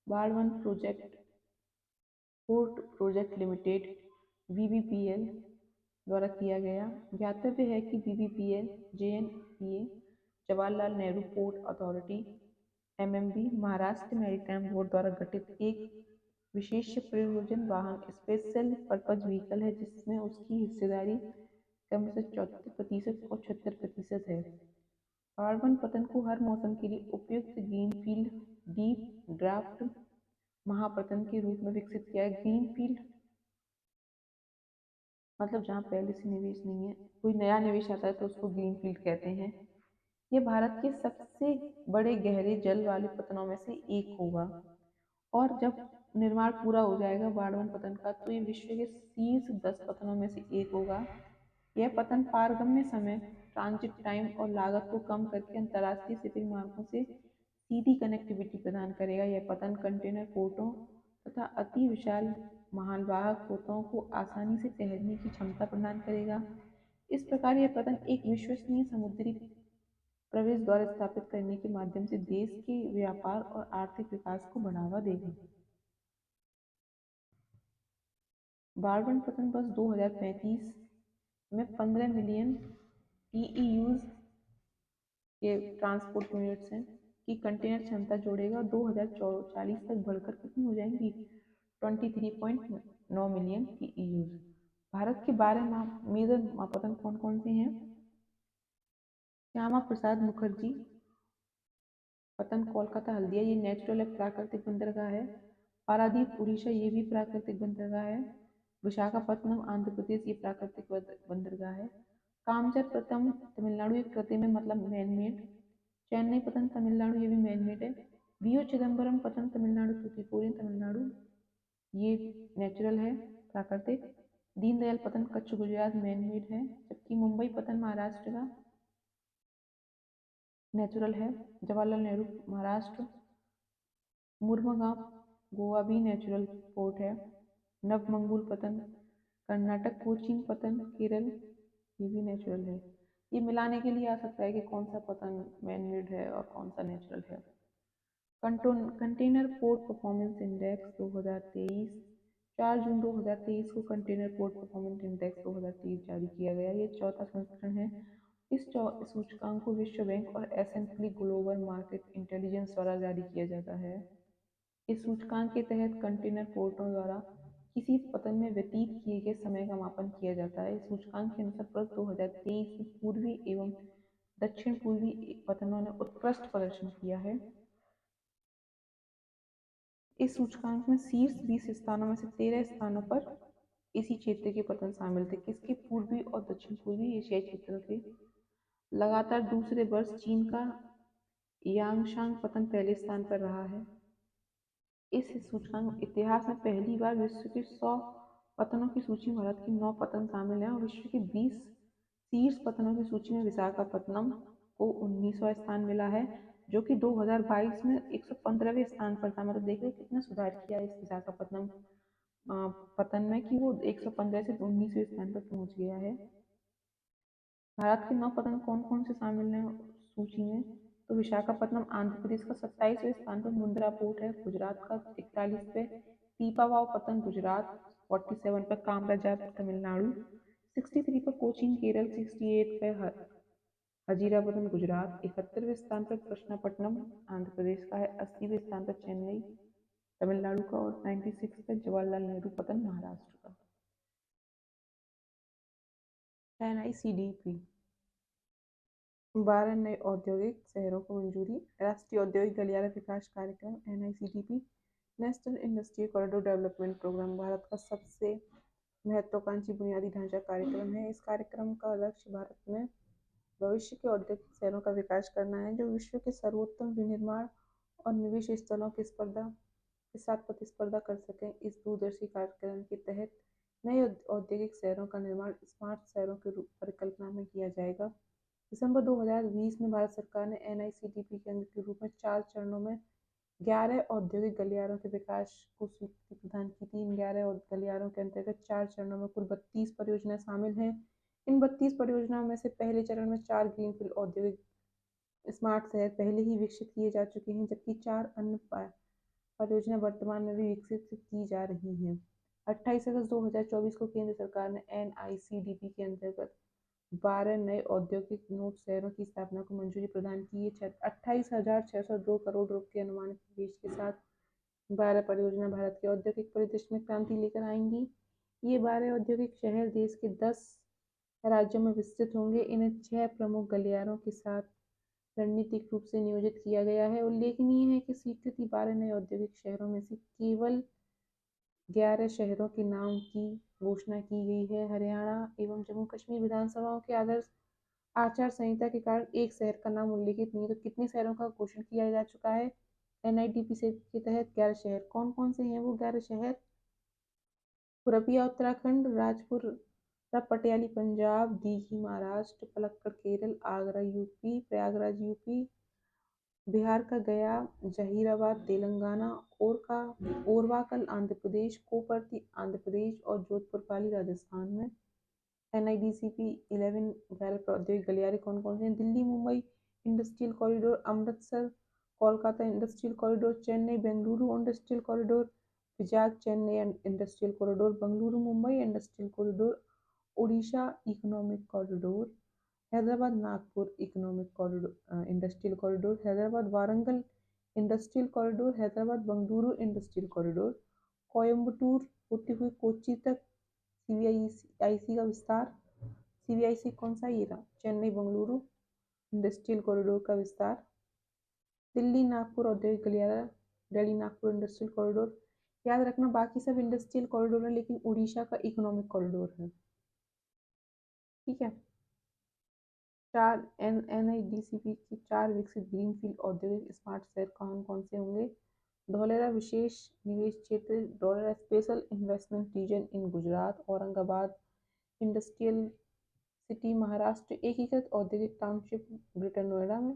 बाणवन पोर्ट प्रोजेक्ट लिमिटेड (VBPL) द्वारा किया गया। ज्ञातव्य है कि VBPL JNPA Jawaharlal Nehru port authority MMB Maharashtra maritime board द्वारा गठित एक विशेष प्रयोजन वाहन स्पेशल पर्पज व्हीकल है, जिसमें उसकी हिस्सेदारी क्रमशः 34% और 76% है। बाणवन पतन को हर मौसम के लिए उपयुक्त ग्रीनफील्ड डीप ड्राफ्ट महापतन के रूप में विकसित किया है। ग्रीनफील्ड मतलब जहाँ पहले से निवेश नहीं है, कोई नया निवेश आता है तो उसको ग्रीनफील्ड कहते हैं। यह भारत के सबसे बड़े गहरे जल वाले पतनों में से एक होगा और जब निर्माण पूरा हो जाएगा बाणवन पतन का, तो ये विश्व के शीर्ष 10 पतनों में से एक होगा। यह पतन पारगम्य समय, ट्रांजिट टाइम और लागत को कम करके अंतर्राष्ट्रीय शिपिंग मार्गों से सीधी कनेक्टिविटी प्रदान करेगा। यह पतन कंटेनर पोर्टों तथा अति विशाल मालवाहक पोतों को आसानी से ठहरने की क्षमता प्रदान करेगा। इस प्रकार यह पतन एक विश्वसनीय समुद्री प्रवेश द्वार स्थापित करने के माध्यम से देश के व्यापार और आर्थिक विकास को बढ़ावा देगा। बाणवन पतन बस 2035 में 15 मिलियन TEUs के ट्रांसपोर्ट यूनिट्स हैं की कंटेनर क्षमता जोड़ेगा। 2040 तक बढ़कर कितनी हो जाएंगी? 23.9 मिलियन TEUs। भारत के 12 मेजर महापतन कौन कौन से हैं? श्यामा प्रसाद मुखर्जी पतन कोलकाता हल्दिया, ये नेचुरल है, प्राकृतिक बंदरगाह है। पारादीप उड़ीसा, ये भी प्राकृतिक बंदरगाह है। विशाखापत्तनम आंध्र प्रदेश, ये प्राकृतिक बंदरगाह है। कामचरपत्तम तमिलनाडु, एक कृत्रिम मतलब मैनमेड। चेन्नई पतन तमिलनाडु, ये भी मैनमेड है। बीओ चिदम्बरम पतन तमिलनाडु, तूतीकोरिन तमिलनाडु, ये नेचुरल है, प्राकृतिक। दीनदयाल पतन कच्छ गुजरात, मैनमेड है। जबकि मुंबई पतन महाराष्ट्र का नेचुरल है। जवाहरलाल नेहरू महाराष्ट्र, मुर्मुगांव गोवा भी नेचुरल पोर्ट है। नवमंगुल पतन कर्नाटक, कोचीन पतन केरल, ये भी नेचुरल है। ये मिलाने के लिए आ सकता है कि कौन सा पतन मैनमेड है और कौन सा नेचुरल है। कंटेनर पोर्ट परफॉर्मेंस इंडेक्स 2023, 4 जून 2023 को कंटेनर पोर्ट परफॉर्मेंस इंडेक्स 2023 जारी किया गया। ये चौथा संस्करण है। इस सूचकांक को विश्व बैंक और S&P ग्लोबल मार्केट इंटेलिजेंस द्वारा जारी किया जाता है। इस सूचकांक के तहत कंटेनर पोर्टों द्वारा किसी पतन में व्यतीत किए गए समय का मापन किया जाता है। इस सूचकांक के अनुसार वर्ष 2023 में पूर्वी एवं दक्षिण पूर्वी पतनों ने उत्कृष्ट प्रदर्शन किया है। इस सूचकांक में शीर्ष 20 स्थानों में से 13 स्थानों पर इसी क्षेत्र के पतन शामिल थे, किसके पूर्वी और दक्षिण पूर्वी एशियाई क्षेत्र थे। लगातार दूसरे वर्ष चीन का यांगशांग पतन पहले स्थान पर रहा है। इस सूचकांक इतिहास में पहली बार विश्व के 100 पतनों की सूची में भारत के 9 पतन शामिल हैं और विश्व के 20 शीर्ष पतनों की सूची में विशाखापत्तनम को 19वां स्थान मिला है, जो कि 2022 में 115वें स्थान पर था। मतलब देख रहे कितना सुधार किया इस विशाखापत्तनम पतन में कि वो 115 से 19वें स्थान पर पहुंच गया है। भारत के 9 पतन कौन कौन से शामिल हैं सूची में, तो विशाखापत्तनम आंध्र प्रदेश का 27वें स्थान पर, मुंद्रा पोर्ट है गुजरात का 41 पे, पीपावाव पतन गुजरात 47 पे, कामराजार तमिलनाडु 63 पर, कोचीन केरल 68 पे, हजीरापत्तनम गुजरात 71वें स्थान पर, कृष्णापट्टनम आंध्र प्रदेश का है 80वें स्थान पर, चेन्नई तमिलनाडु का, और 96 पे जवाहरलाल नेहरू पतन महाराष्ट्र का। NICDP 12 नए औद्योगिक शहरों को मंजूरी। राष्ट्रीय औद्योगिक गलियारा विकास कार्यक्रम NICDP national industrial corridor development programme Bharat का सबसे महत्वाकांक्षी बुनियादी ढांचा कार्यक्रम है। इस कार्यक्रम का लक्ष्य भारत में भविष्य के औद्योगिक शहरों का विकास करना है, जो विश्व के सर्वोत्तम विनिर्माण और निवेश स्थलों की स्पर्धा के साथ प्रतिस्पर्धा कर सकें। इस दूरदर्शी कार्यक्रम के तहत नए औद्योगिक शहरों का निर्माण स्मार्ट शहरों के परिकल्पना में किया जाएगा। दिसंबर 2020 में भारत सरकार ने NICDP केंद्र के रूप में 4 चरणों में 11 औद्योगिक गलियारों के विकास को स्वीकृति प्रदान की थी। इन 11 गलियारों के अंतर्गत 4 चरणों में कुल 32 परियोजनाएं शामिल हैं। इन 32 परियोजनाओं में से पहले चरण में 4 ग्रीनफील्ड औद्योगिक स्मार्ट शहर पहले ही विकसित किए जा चुके हैं, जबकि 4 अन्य परियोजनाएं वर्तमान में भी विकसित की जा रही हैं। 28 अगस्त 2024 को केंद्र सरकार ने NICDP के अंतर्गत 12 नए औद्योगिक नोड शहरों की स्थापना को मंजूरी प्रदान की है। 28,602 करोड़ रुपए के अनुमानित निवेश के साथ 12 परियोजना भारत के औद्योगिक परिदृश्य में क्रांति लेकर आएंगी। ये 12 औद्योगिक शहर देश के 10 राज्यों में विस्तृत होंगे। इन्हें 6 प्रमुख गलियारों के साथ रणनीतिक रूप से नियोजित किया गया है। उल्लेखनीय है कि स्वीकृति 12 नए औद्योगिक शहरों में से केवल 11 शहरों के नाम की घोषणा की गई है। हरियाणा एवं जम्मू कश्मीर विधानसभाओं के आदर्श आचार संहिता के कारण एक शहर का नाम उल्लेखित नहीं है। तो कितने शहरों का घोषण किया जा चुका है NIDP से के तहत? 11 शहर। कौन कौन से हैं वो 11 शहर? पुरबिया उत्तराखंड, राजपुर पटियाली पंजाब, दीघी महाराष्ट्र, पलक्कड़ केरल, आगरा यूपी, प्रयागराज यूपी, बिहार का गया, जहीराबाद तेलंगाना, ओरवाकल आंध्र प्रदेश, कोपरती आंध्र प्रदेश और जोधपुर पाली राजस्थान में। NIDCP 11 औद्योगिक गलियारे कौन कौन से हैं? Delhi Mumbai industrial corridor, Amritsar Kolkata industrial corridor, Chennai Bengaluru industrial corridor, Vizag Chennai industrial corridor, Bengaluru Mumbai industrial corridor, Orissa economic corridor, Hyderabad Nagpur economic corridor industrial corridor, Hyderabad Warangal industrial corridor, Hyderabad Bengaluru industrial corridor, Coimbatore होती हुई कोच्चि तक CVIC का विस्तार। CVIC कौन सा? ये रहा, चेन्नई बेंगलुरु इंडस्ट्रियल कॉरिडोर का विस्तार। दिल्ली नागपुर औद्योगिक गलियारा, दिल्ली नागपुर इंडस्ट्रियल कॉरिडोर। याद रखना बाकी सब इंडस्ट्रियल कॉरिडोर है, लेकिन उड़ीसा का इकोनॉमिक कॉरिडोर है। ठीक है। 4 NIDCP की 4 विकसित ग्रीनफील्ड औद्योगिक स्मार्ट शहर कौन कौन से होंगे? धौलेरा विशेष निवेश क्षेत्र, धौलेरा स्पेशल इन्वेस्टमेंट रीजन इन गुजरात, औरंगाबाद इंडस्ट्रियल सिटी महाराष्ट्र, एकीकृत औद्योगिक टाउनशिप ग्रेटर नोएडा में,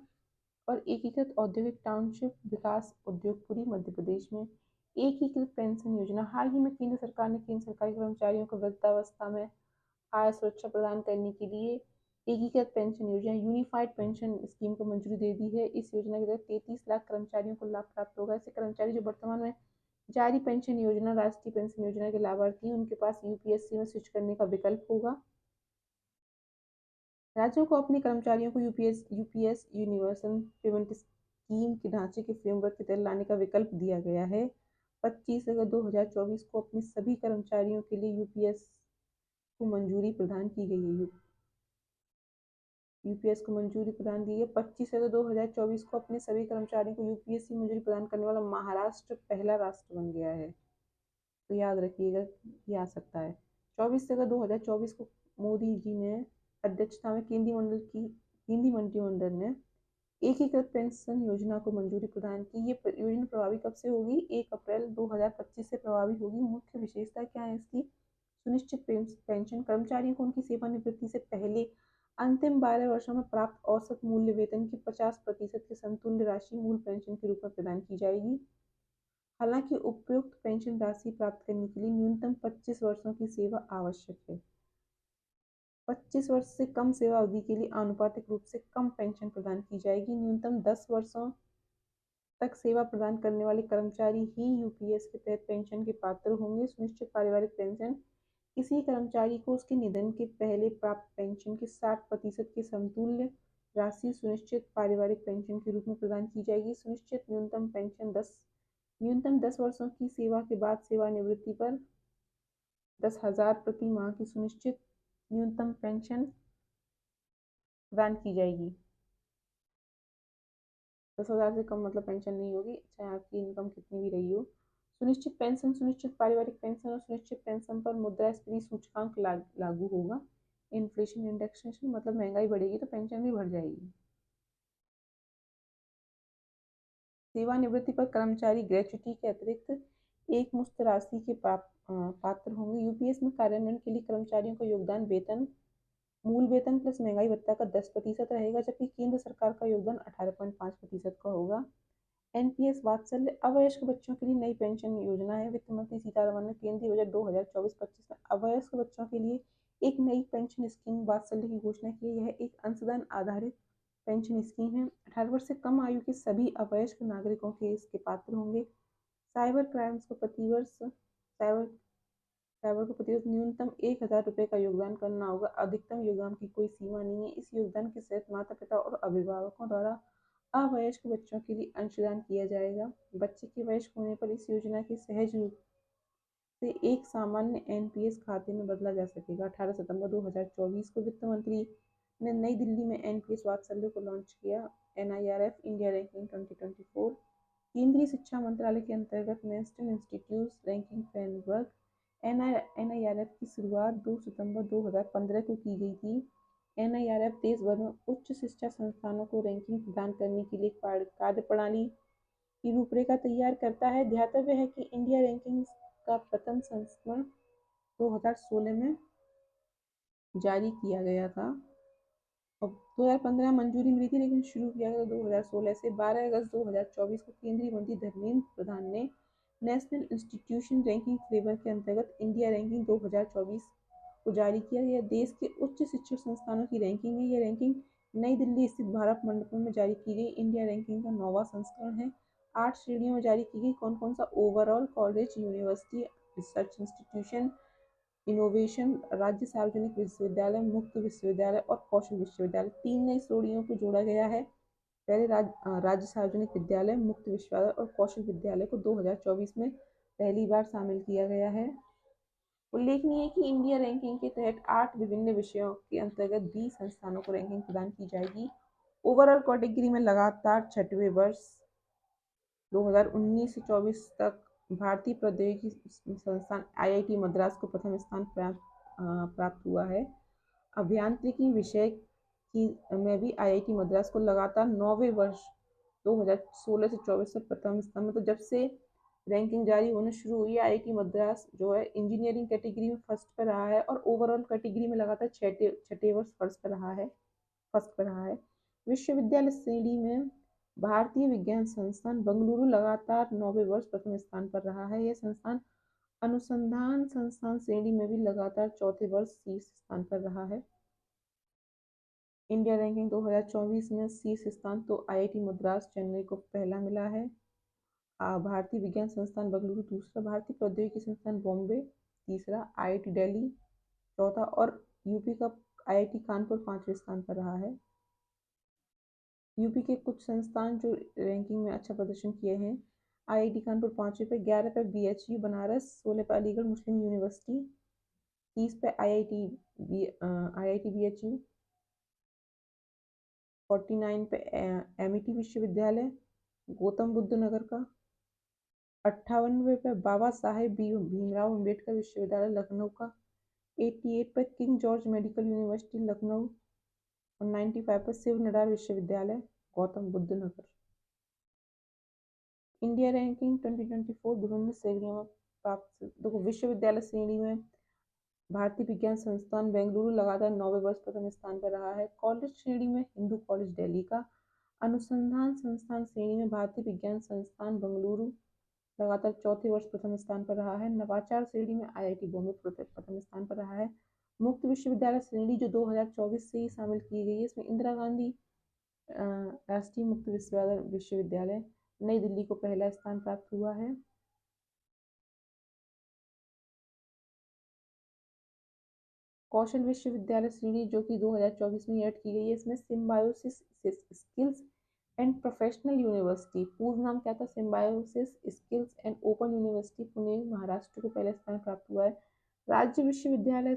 और एकीकृत औद्योगिक टाउनशिप विकास उद्योगपुरी मध्य प्रदेश में। एकीकृत पेंशन योजना, हाल ही में केंद्र सरकार ने केंद्र सरकारी कर्मचारियों को वृद्धावस्था में आय सुरक्षा प्रदान करने के लिए एकीकृत पेंशन योजना यूनिफाइड पेंशन स्कीम को मंजूरी दे दी है। इस योजना के तहत 33 लाख कर्मचारियों को लाभ प्राप्त होगा। ऐसे कर्मचारी जो वर्तमान में जारी पेंशन योजना, राष्ट्रीय पेंशन योजना के लाभार्थी, उनके पास UPSC में स्विच करने का विकल्प होगा। राज्यों को अपने कर्मचारियों को यूपीएस यूनिवर्सल पेमेंट स्कीम के ढांचे के फ्रेमवर्क के तहत लाने का विकल्प दिया गया है। 25 अगस्त 2024 को अपने सभी कर्मचारियों के लिए यूपीएस को मंजूरी प्रदान की गई है। यूपीएस को मंजूरी प्रदान दी है। 25 अगस्त 2024 को अपने सभी कर्मचारियों को यूपीएस की मंजूरी प्रदान करने वाला महाराष्ट्र पहला राष्ट्र बन गया है। तो याद रखिएगा, ये आ सकता है। 24 अगस्त 2024 को मोदी जी ने अध्यक्षता में केंद्रीय मंत्रिमंडल ने एकीकृत पेंशन योजना को मंजूरी प्रदान की। ये योजना प्रभावी कब से होगी? 1 अप्रैल 2025 से प्रभावी होगी। मुख्य विशेषता क्या है इसकी? सुनिश्चित पेंशन कर्मचारियों को उनकी सेवानिवृत्ति से पहले अंतिम 12 वर्षों में प्राप्त औसत मूल्य वेतन की 50% के समतुल्य राशि मूल पेंशन के रूप में प्रदान की जाएगी। हालांकि उपयुक्त पेंशन राशि प्राप्त करने के लिए न्यूनतम 25 वर्षों की सेवा आवश्यक है। 25 वर्ष से कम सेवा अवधि के लिए आनुपातिक रूप से कम पेंशन प्रदान की जाएगी। न्यूनतम 10 वर्षों तक सेवा प्रदान करने वाले कर्मचारी ही यूपीएस के तहत पेंशन के पात्र होंगे। सुनिश्चित पारिवारिक पेंशन किसी कर्मचारी को उसके निधन के पहले प्राप्त पेंशन के 60% के समतुल्य राशि सुनिश्चित पारिवारिक पेंशन के रूप में प्रदान की जाएगी। सुनिश्चित न्यूनतम 10 वर्षों की सेवा के बाद सेवानिवृत्ति पर 10,000 प्रति माह की सुनिश्चित न्यूनतम पेंशन प्रदान की जाएगी। 10,000 से कम मतलब पेंशन नहीं होगी, चाहे आपकी इनकम कितनी भी रही हो। सुनिश्चित पेंशन, सुनिश्चित पारिवारिक पेंशन और सुनिश्चित पेंशन पर मुद्रास्फीति सूचकांक लागू होगा। इन्फ्लेशन इंडेक्सेशन मतलब महंगाई बढ़ेगी तो पेंशन भी बढ़ जाएगी। सेवानिवृत्ति पर कर्मचारी ग्रेच्युटी के अतिरिक्त एक मुश्त राशि के पात्र होंगे। यूपीएस में कार्यान्वयन के लिए कर्मचारियों का योगदान वेतन मूल वेतन प्लस महंगाई भत्ता का 10% रहेगा, जबकि केंद्र सरकार का योगदान 18.5% का होगा। एनपीएस वात्सल्य अवयस्क बच्चों के लिए नई पेंशन योजना है। वित्त मंत्री सीतारमण ने केंद्रीय बजट 2024-25 में अवयस्क बच्चों के लिए एक नई पेंशन स्कीम वात्सल्य की घोषणा की। यह एक अंशदान आधारित पेंशन स्कीम है। 18 वर्ष से कम आयु के सभी अवयस्क नागरिकों के इसके पात्र होंगे। साइबर क्राइम्स को प्रतिवर्ष न्यूनतम 1,000 रुपये का योगदान करना होगा। अधिकतम योगदान की कोई सीमा नहीं है। इस योगदान के तहत माता पिता और अभिभावकों द्वारा अवयस्क बच्चों के लिए अंशदान किया जाएगा। बच्चे के वयस्क होने पर इस योजना के सहज रूप से एक सामान्य एनपीएस खाते में बदला जा सकेगा। 18 सितंबर 2024 को वित्त मंत्री ने नई दिल्ली में एनपीएस वात्सल्य को लॉन्च किया। एनआईआरएफ इंडिया रैंकिंग 2024 केंद्रीय शिक्षा मंत्रालय के अंतर्गत national institute ranking framework NIRF की शुरुआत 2 सितंबर 2015 को की गई थी। एनआईआरएफ देश भर में उच्च शिक्षा संस्थानों को रैंकिंग प्रदान करने के लिए कार्यप्रणाली की रूपरेखा तैयार करता है। ध्यातव्य है कि इंडिया रैंकिंग का प्रथम संस्करण 2016 में जारी किया गया था। अब 2015 मंजूरी मिली थी, लेकिन शुरू किया गया 2016 से। 12 अगस्त 2024 को केंद्रीय मंत्री धर्मेंद्र प्रधान ने नेशनल इंस्टीट्यूशन रैंकिंग फ्रेमवर्क के अंतर्गत इंडिया रैंकिंग 2024 को जारी किया। यह देश के उच्च शिक्षण संस्थानों की रैंकिंग है। यह रैंकिंग नई दिल्ली स्थित भारत मंडपम में जारी की गई इंडिया रैंकिंग का 9वां संस्करण है। 8 श्रेणियों में जारी की गई। कौन कौन सा? Overall, college, university, research institution, innovation, राज्य सार्वजनिक विश्वविद्यालय, मुक्त विश्वविद्यालय और कौशल विश्वविद्यालय। 3 नई श्रेणियों को जोड़ा गया है। पहले राज्य सार्वजनिक विद्यालय, मुक्त विश्वविद्यालय और कौशल विद्यालय को 2024 में पहली बार शामिल किया गया है। उल्लेखनीय है कि इंडिया रैंकिंग के तहत 8 विभिन्न विषयों के अंतर्गत 20 संस्थानों को रैंकिंग प्रदान की जाएगी। ओवरऑल कैटेगरी में लगातार 6वें वर्ष 2019 से 24 तक भारतीय प्रौद्योगिकी संस्थान आईआईटी मद्रास को प्रथम स्थान प्राप्त हुआ है। अभियांत्रिकी विषय की में भी आईआईटी मद्रास को लगातार 9वें वर्ष 2016 से 24 से प्रथम स्थान, मतलब जब से रैंकिंग जारी होना शुरू हुई है, आईआईटी मद्रास जो है इंजीनियरिंग कैटेगरी में फर्स्ट पर रहा है और ओवरऑल कैटेगरी में लगातार छठे वर्ष फर्स्ट पर रहा है। विश्वविद्यालय श्रेणी में भारतीय विज्ञान संस्थान बेंगलुरु लगातार 9वें वर्ष प्रथम स्थान पर रहा है। यह संस्थान अनुसंधान संस्थान श्रेणी में भी लगातार चौथे वर्ष शीर्ष स्थान पर रहा है। इंडिया रैंकिंग 2024 में शीर्ष स्थान तो आईआईटी मद्रास चेन्नई को पहला मिला है, भारतीय विज्ञान संस्थान बेंगलुरु दूसरा, भारतीय प्रौद्योगिकी संस्थान बॉम्बे तीसरा, आईआईटी दिल्ली चौथा और यूपी का आईआईटी कानपुर 5वें स्थान पर रहा है। यूपी के कुछ संस्थान जो रैंकिंग में अच्छा प्रदर्शन किए हैं: आईआईटी कानपुर 5वें पे, 11 पे बीएचयू बनारस, 16 पे अलीगढ़ मुस्लिम यूनिवर्सिटी, 30 पे आईआईटी बीएचयू, 49 पे एमईटी विश्वविद्यालय गौतम बुद्ध नगर का, 58वें पे बाबा साहेब भीमराव अम्बेडकर विश्वविद्यालय लखनऊ का, 88 पे king George medical university Lucknow और 95 पे शिव नडार विश्वविद्यालय गौतम बुद्ध नगर। इंडिया रैंकिंग 2024 विभिन्न श्रेणियों में प्राप्त। देखो, विश्वविद्यालय श्रेणी में भारतीय विज्ञान संस्थान बेंगलुरु लगातार 9वें वर्ष प्रथम स्थान पर रहा है। कॉलेज श्रेणी में हिंदू कॉलेज दिल्ली का। अनुसंधान संस्थान श्रेणी में भारतीय विज्ञान संस्थान बेंगलुरु लगातार चौथे वर्ष प्रथम स्थान पर रहा है। नवाचार श्रेणी में आईआईटी बॉम्बे प्रथम स्थान पर रहा है। मुक्त विश्वविद्यालय श्रेणी जो 2024 से ही शामिल की गई है, इसमें इंदिरा गांधी राष्ट्रीय मुक्त विश्वविद्यालय नई दिल्ली को पहला स्थान प्राप्त हुआ है। कौशल विश्वविद्यालय श्रेणी जो कि 2024 में ऐड की गई है, इसमें symbiosis skills and professional university, पूर्व नाम क्या था, symbiosis skills and open university Pune Maharashtra को पहला स्थान प्राप्त हुआ है। राज्य विश्वविद्यालय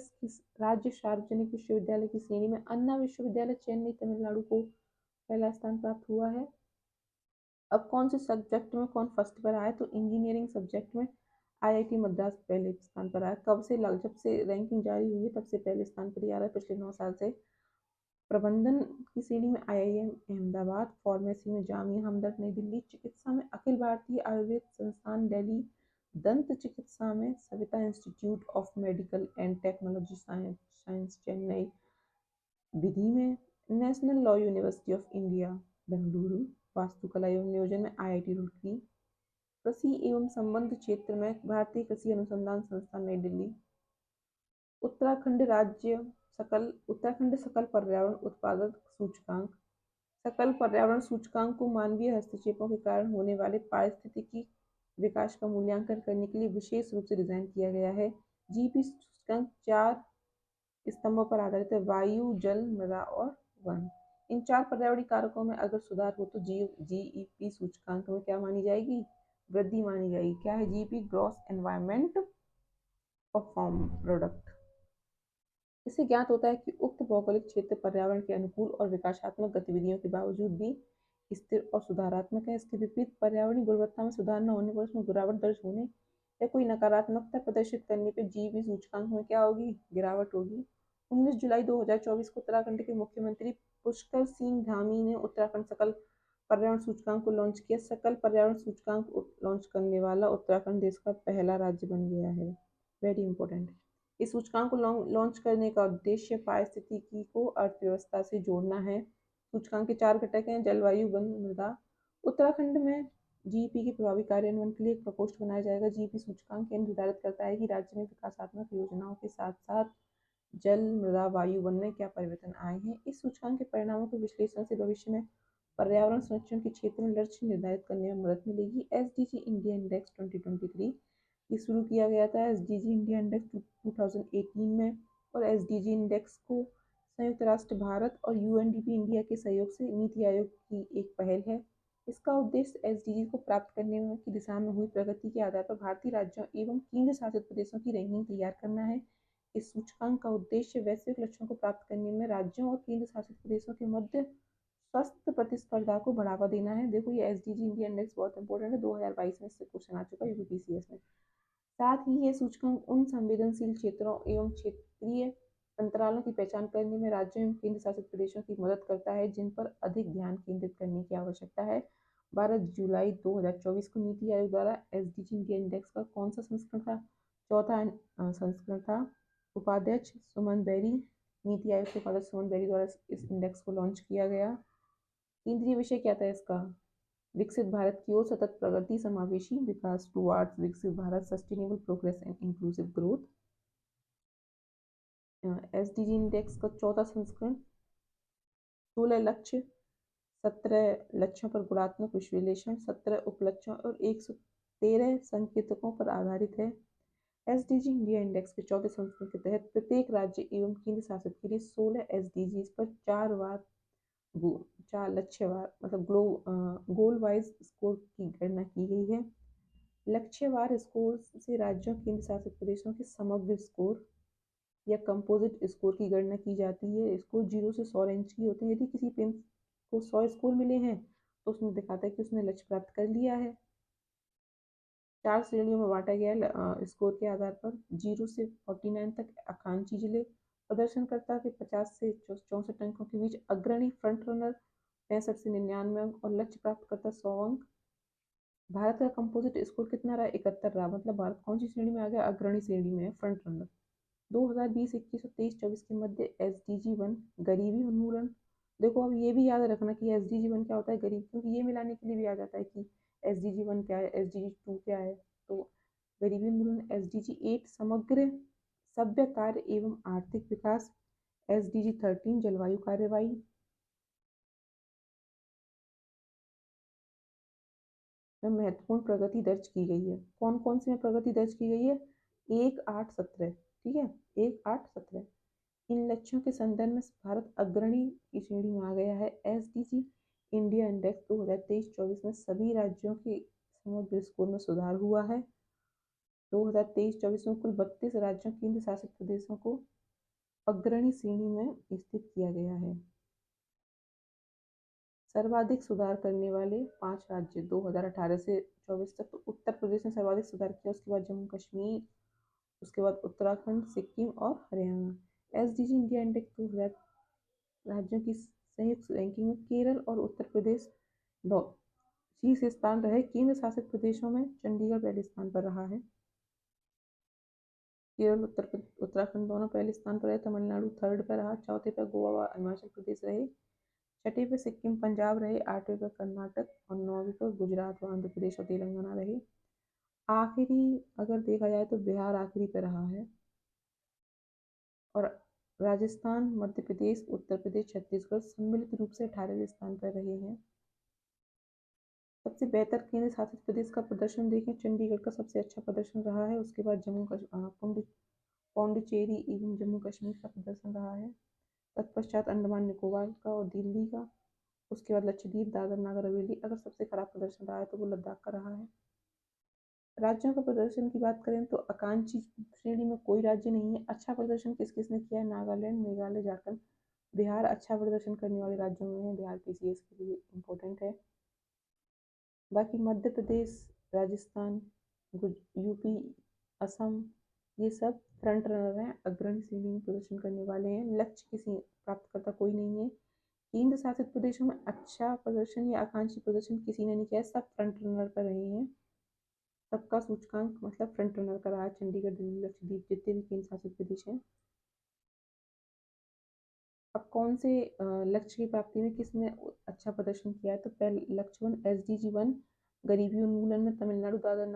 राज्य सार्वजनिक विश्वविद्यालय की श्रेणी में अन्ना विश्वविद्यालय चेन्नई तमिलनाडु को पहला स्थान प्राप्त हुआ है। अब कौन से सब्जेक्ट में कौन फर्स्ट पर आया, तो इंजीनियरिंग सब्जेक्ट में आईआईटी मद्रास पहले स्थान पर आया। कब से जब से रैंकिंग जारी हुई है तब से पहले स्थान पर ही आ रहा है, पिछले 9 साल से। प्रबंधन की श्रेणी में आईआईएम अहमदाबाद, फार्मेसी में जामिया हमदर्द नई दिल्ली, चिकित्सा में अखिल भारतीय आयुर्वेद संस्थान दिल्ली, दंत चिकित्सा में Saveetha institute of medical and technology science Chennai, विधि में national law university of India Bengaluru, वास्तुकला एवं नियोजन में आईआईटी रुड़की, कृषि एवं संबंध क्षेत्र में भारतीय कृषि अनुसंधान संस्थान नई दिल्ली, उत्तराखंड सकल पर्यावरण उत्पादक सूचकांक। सकल पर्यावरण सूचकांक को मानवीय हस्तक्षेपों के कारण होने वाले पारिस्थितिकी विकास का मूल्यांकन करने के लिए विशेष रूप से डिजाइन किया गया है। जीपी सूचकांक 4 स्तंभों पर आधारित है: वायु, जल, मृदा और वन। इन 4 पर्यावरणीय कारकों में अगर सुधार हो तो जीईपी सूचकांक में क्या मानी जाएगी, वृद्धि मानी जाएगी। क्या है GP? Gross environment perform product. इससे ज्ञात होता है कि उक्त भौगोलिक क्षेत्र पर्यावरण के अनुकूल और विकासात्मक गतिविधियों के बावजूद भी स्थिर और सुधारात्मक है। इसके विपरीत पर्यावरणीय गुणवत्ता में सुधार न होने पर उसमें गिरावट दर्ज होने या कोई नकारात्मकता प्रदर्शित करने पर जीबी सूचकांक में क्या होगी, गिरावट होगी। 19 जुलाई 2024 को उत्तराखंड के मुख्यमंत्री पुष्कर सिंह धामी ने उत्तराखंड सकल पर्यावरण सूचकांक को लॉन्च किया। सकल पर्यावरण सूचकांक लॉन्च करने वाला उत्तराखंड देश का पहला राज्य बन गया है। Very important. इस सूचकांक को लॉन्च करने का उद्देश्य पारिस्थितिकी को अर्थव्यवस्था से जोड़ना है। सूचकांक के 4 घटक हैं: जलवायु, वन, मृदा। उत्तराखंड में जीईपी के प्रभावी कार्यान्वयन के लिए एक प्रकोष्ठ बनाया जाएगा। जीईपी सूचकांक निर्धारित करता है कि राज्य में विकासात्मक योजनाओं के साथ साथ जल, मृदा, वायु, वन में क्या परिवर्तन आए हैं। इस सूचकांक के परिणामों के विश्लेषण से भविष्य में पर्यावरण संरक्षण के क्षेत्र में लक्ष्य निर्धारित करने में मदद मिलेगी। एसडीजी इंडिया इंडेक्स 2023 ये शुरू किया गया था, एसडीजी इंडिया इंडेक्स 2018 में, और एसडीजी इंडेक्स को संयुक्त राष्ट्र भारत और यूएनडीपी इंडिया के सहयोग से नीति आयोग की एक पहल है। इसका उद्देश्य एसडीजी को प्राप्त करने की दिशा में हुई प्रगति के आधार पर भारतीय राज्यों एवं केंद्र शासित प्रदेशों की रैंकिंग तैयार करना है। इस सूचकांक का उद्देश्य वैश्विक लक्ष्यों को प्राप्त करने में राज्यों और केंद्र शासित प्रदेशों के मध्य स्वस्थ प्रतिस्पर्धा को बढ़ावा देना है। देखो, ये एसडीजी इंडिया इंडेक्स बहुत इंपॉर्टेंट है, 2022 में इससे क्वेश्चन आ चुका है यूपीसीएस में। साथ ही ये सूचकांक उन संवेदनशील क्षेत्रों एवं क्षेत्रीय अंतरालों की पहचान करने में राज्यों एवं केंद्र शासित प्रदेशों की मदद करता है जिन पर अधिक ध्यान केंद्रित करने की आवश्यकता है। 12 जुलाई 2024 को नीति आयोग द्वारा एसडीजी इंडिया इंडेक्स का कौन सा संस्करण था? चौथा संस्करण था। उपाध्यक्ष सुमन बेरी, नीति आयोग के उपाध्यक्ष सुमन बेरी द्वारा इस इंडेक्स को लॉन्च किया गया। केंद्रीय विषय क्या था इसका? विकसित भारत की ओर सतत प्रगति, समावेशी विकास, टुवार्ड्स विकसित Bharat, sustainable progress and inclusive growth. SDG index का चौथा संस्करण 16 लक्ष्य, 17 लक्ष्यों पर गुणात्मक विश्लेषण, 17 उपलक्ष्यों और 113 संकेतकों पर आधारित है। एसडीजी इंडिया इंडेक्स के चौथे संस्करण के तहत प्रत्येक राज्य एवं केंद्र शासित के लिए 16 एसडीजी पर 4 बार चार लक्ष्यवार मतलब गोल वाइज स्कोर की गणना की गई है। लक्ष्यवार स्कोर से राज्यों केंद्र शासित प्रदेशों के समग्र स्कोर या कंपोजिट स्कोर की गणना की जाती है। स्कोर 0 से 100 रेंज की होते हैं। यदि किसी पेन को 100 स्कोर मिले हैं तो उसमें दिखाता है कि उसने लक्ष्य प्राप्त कर लिया है। 4 श्रेणियों में बांटा गया है स्कोर के आधार पर। 0 से 49 तक आकांक्षी जिले, प्रदर्शनकर्ता के 50 से 64 अंकों के बीच अग्रणी फ्रंट रनर 65 से 99 अंक और लक्ष्य प्राप्त करता 100 अंक। भारत का कंपोजिट स्कोर कितना रहा? 71 रहा। मतलब भारत कौन सी श्रेणी में आ गया? अग्रणी श्रेणी में है, फ्रंट रनर। 2020-21 और 23-24 के मध्य SDG 1 गरीबी उन्मूलन। देखो अब ये भी याद रखना कि SDG 1 क्या होता है, गरीब, क्योंकि ये मिलाने के लिए भी आ जाता है कि SDG 1 क्या है, SDG 2 क्या है। तो गरीबी उन्मूलन। SDG 8 समग्र सभ्य कार्य एवं आर्थिक विकास। SDG 13 जलवायु कार्यवाही में महत्वपूर्ण प्रगति दर्ज की गई है। कौन कौन सी में प्रगति दर्ज की गई है? 1, 8, 17। ठीक है, 1, 8, 17 इन लक्ष्यों के संदर्भ में भारत अग्रणी की श्रेणी में आ गया है। SDG इंडिया इंडेक्स 2023-24 में सभी राज्यों के समग्र स्कोर में सुधार हुआ है। 2023-24 में कुल 32 राज्यों केंद्र शासित प्रदेशों को अग्रणी श्रेणी में स्थित किया गया है। सर्वाधिक सुधार करने वाले 5 राज्य 2018 से 24 तक, तो उत्तर प्रदेश ने सर्वाधिक सुधार किया, उसके बाद जम्मू कश्मीर, उसके बाद उत्तराखंड, सिक्किम और हरियाणा। SDG इंडिया इंडेक्स 2000 राज्यों की संयुक्त रैंकिंग में केरल और उत्तर प्रदेश शीर्ष स्थान रहे। केंद्र शासित प्रदेशों में चंडीगढ़ पहले स्थान पर रहा है। केरल उत्तराखंड दोनों पहले स्थान पर रहे। तमिलनाडु थर्ड पर रहा। चौथे पर गोवा व हिमाचल प्रदेश रहे। छठे पे सिक्किम पंजाब रहे। 8वें पर कर्नाटक और 9वें पर गुजरात व आंध्र प्रदेश और तेलंगाना रहे। आखिरी अगर देखा जाए तो बिहार आखिरी पे रहा है और राजस्थान, मध्य प्रदेश, उत्तर प्रदेश, छत्तीसगढ़ सम्मिलित रूप से 18वें स्थान पर रहे हैं। सबसे बेहतर केंद्र शासित प्रदेश का प्रदर्शन देखें, चंडीगढ़ का सबसे अच्छा प्रदर्शन रहा है। उसके बाद पौंडीचेरी एवं जम्मू कश्मीर का प्रदर्शन रहा है। तत्पश्चात अंडमान निकोबार का और दिल्ली का। उसके बाद लक्षद्वीप, दादर नागर हवेली। अगर सबसे खराब प्रदर्शन रहा है तो वो लद्दाख का रहा है। राज्यों का प्रदर्शन की बात करें तो आकांक्षी श्रेणी में कोई राज्य नहीं है। अच्छा प्रदर्शन किस किसने किया है? नागालैंड, मेघालय, झारखंड, बिहार अच्छा प्रदर्शन करने वाले राज्यों में है। बिहार PCS के लिए इम्पोर्टेंट है। बाकी मध्य प्रदेश, राजस्थान, यूपी, असम, ये सब फ्रंट रनर हैं, अग्रणी श्रेणी में प्रदर्शन करने वाले हैं। लक्ष्य किसी प्राप्त करता कोई नहीं है। केंद्र शासित प्रदेशों में अच्छा प्रदर्शन या आकांक्षी प्रदर्शन किसी ने नहीं किया, सब फ्रंट रनर पर रहे हैं। सबका सूचकांक मतलब फ्रंट रनर का रहा। चंडीगढ़, दिल्ली, लक्षद्वीप जितने भी केंद्र शासित प्रदेश हैं। अब कौन से लक्ष्य की प्राप्ति में किसने अच्छा प्रदर्शन किया है? तो पहले लक्ष्य 1 SDG 1 गरीबी उन्मूलन में तमिलनाडु, दादर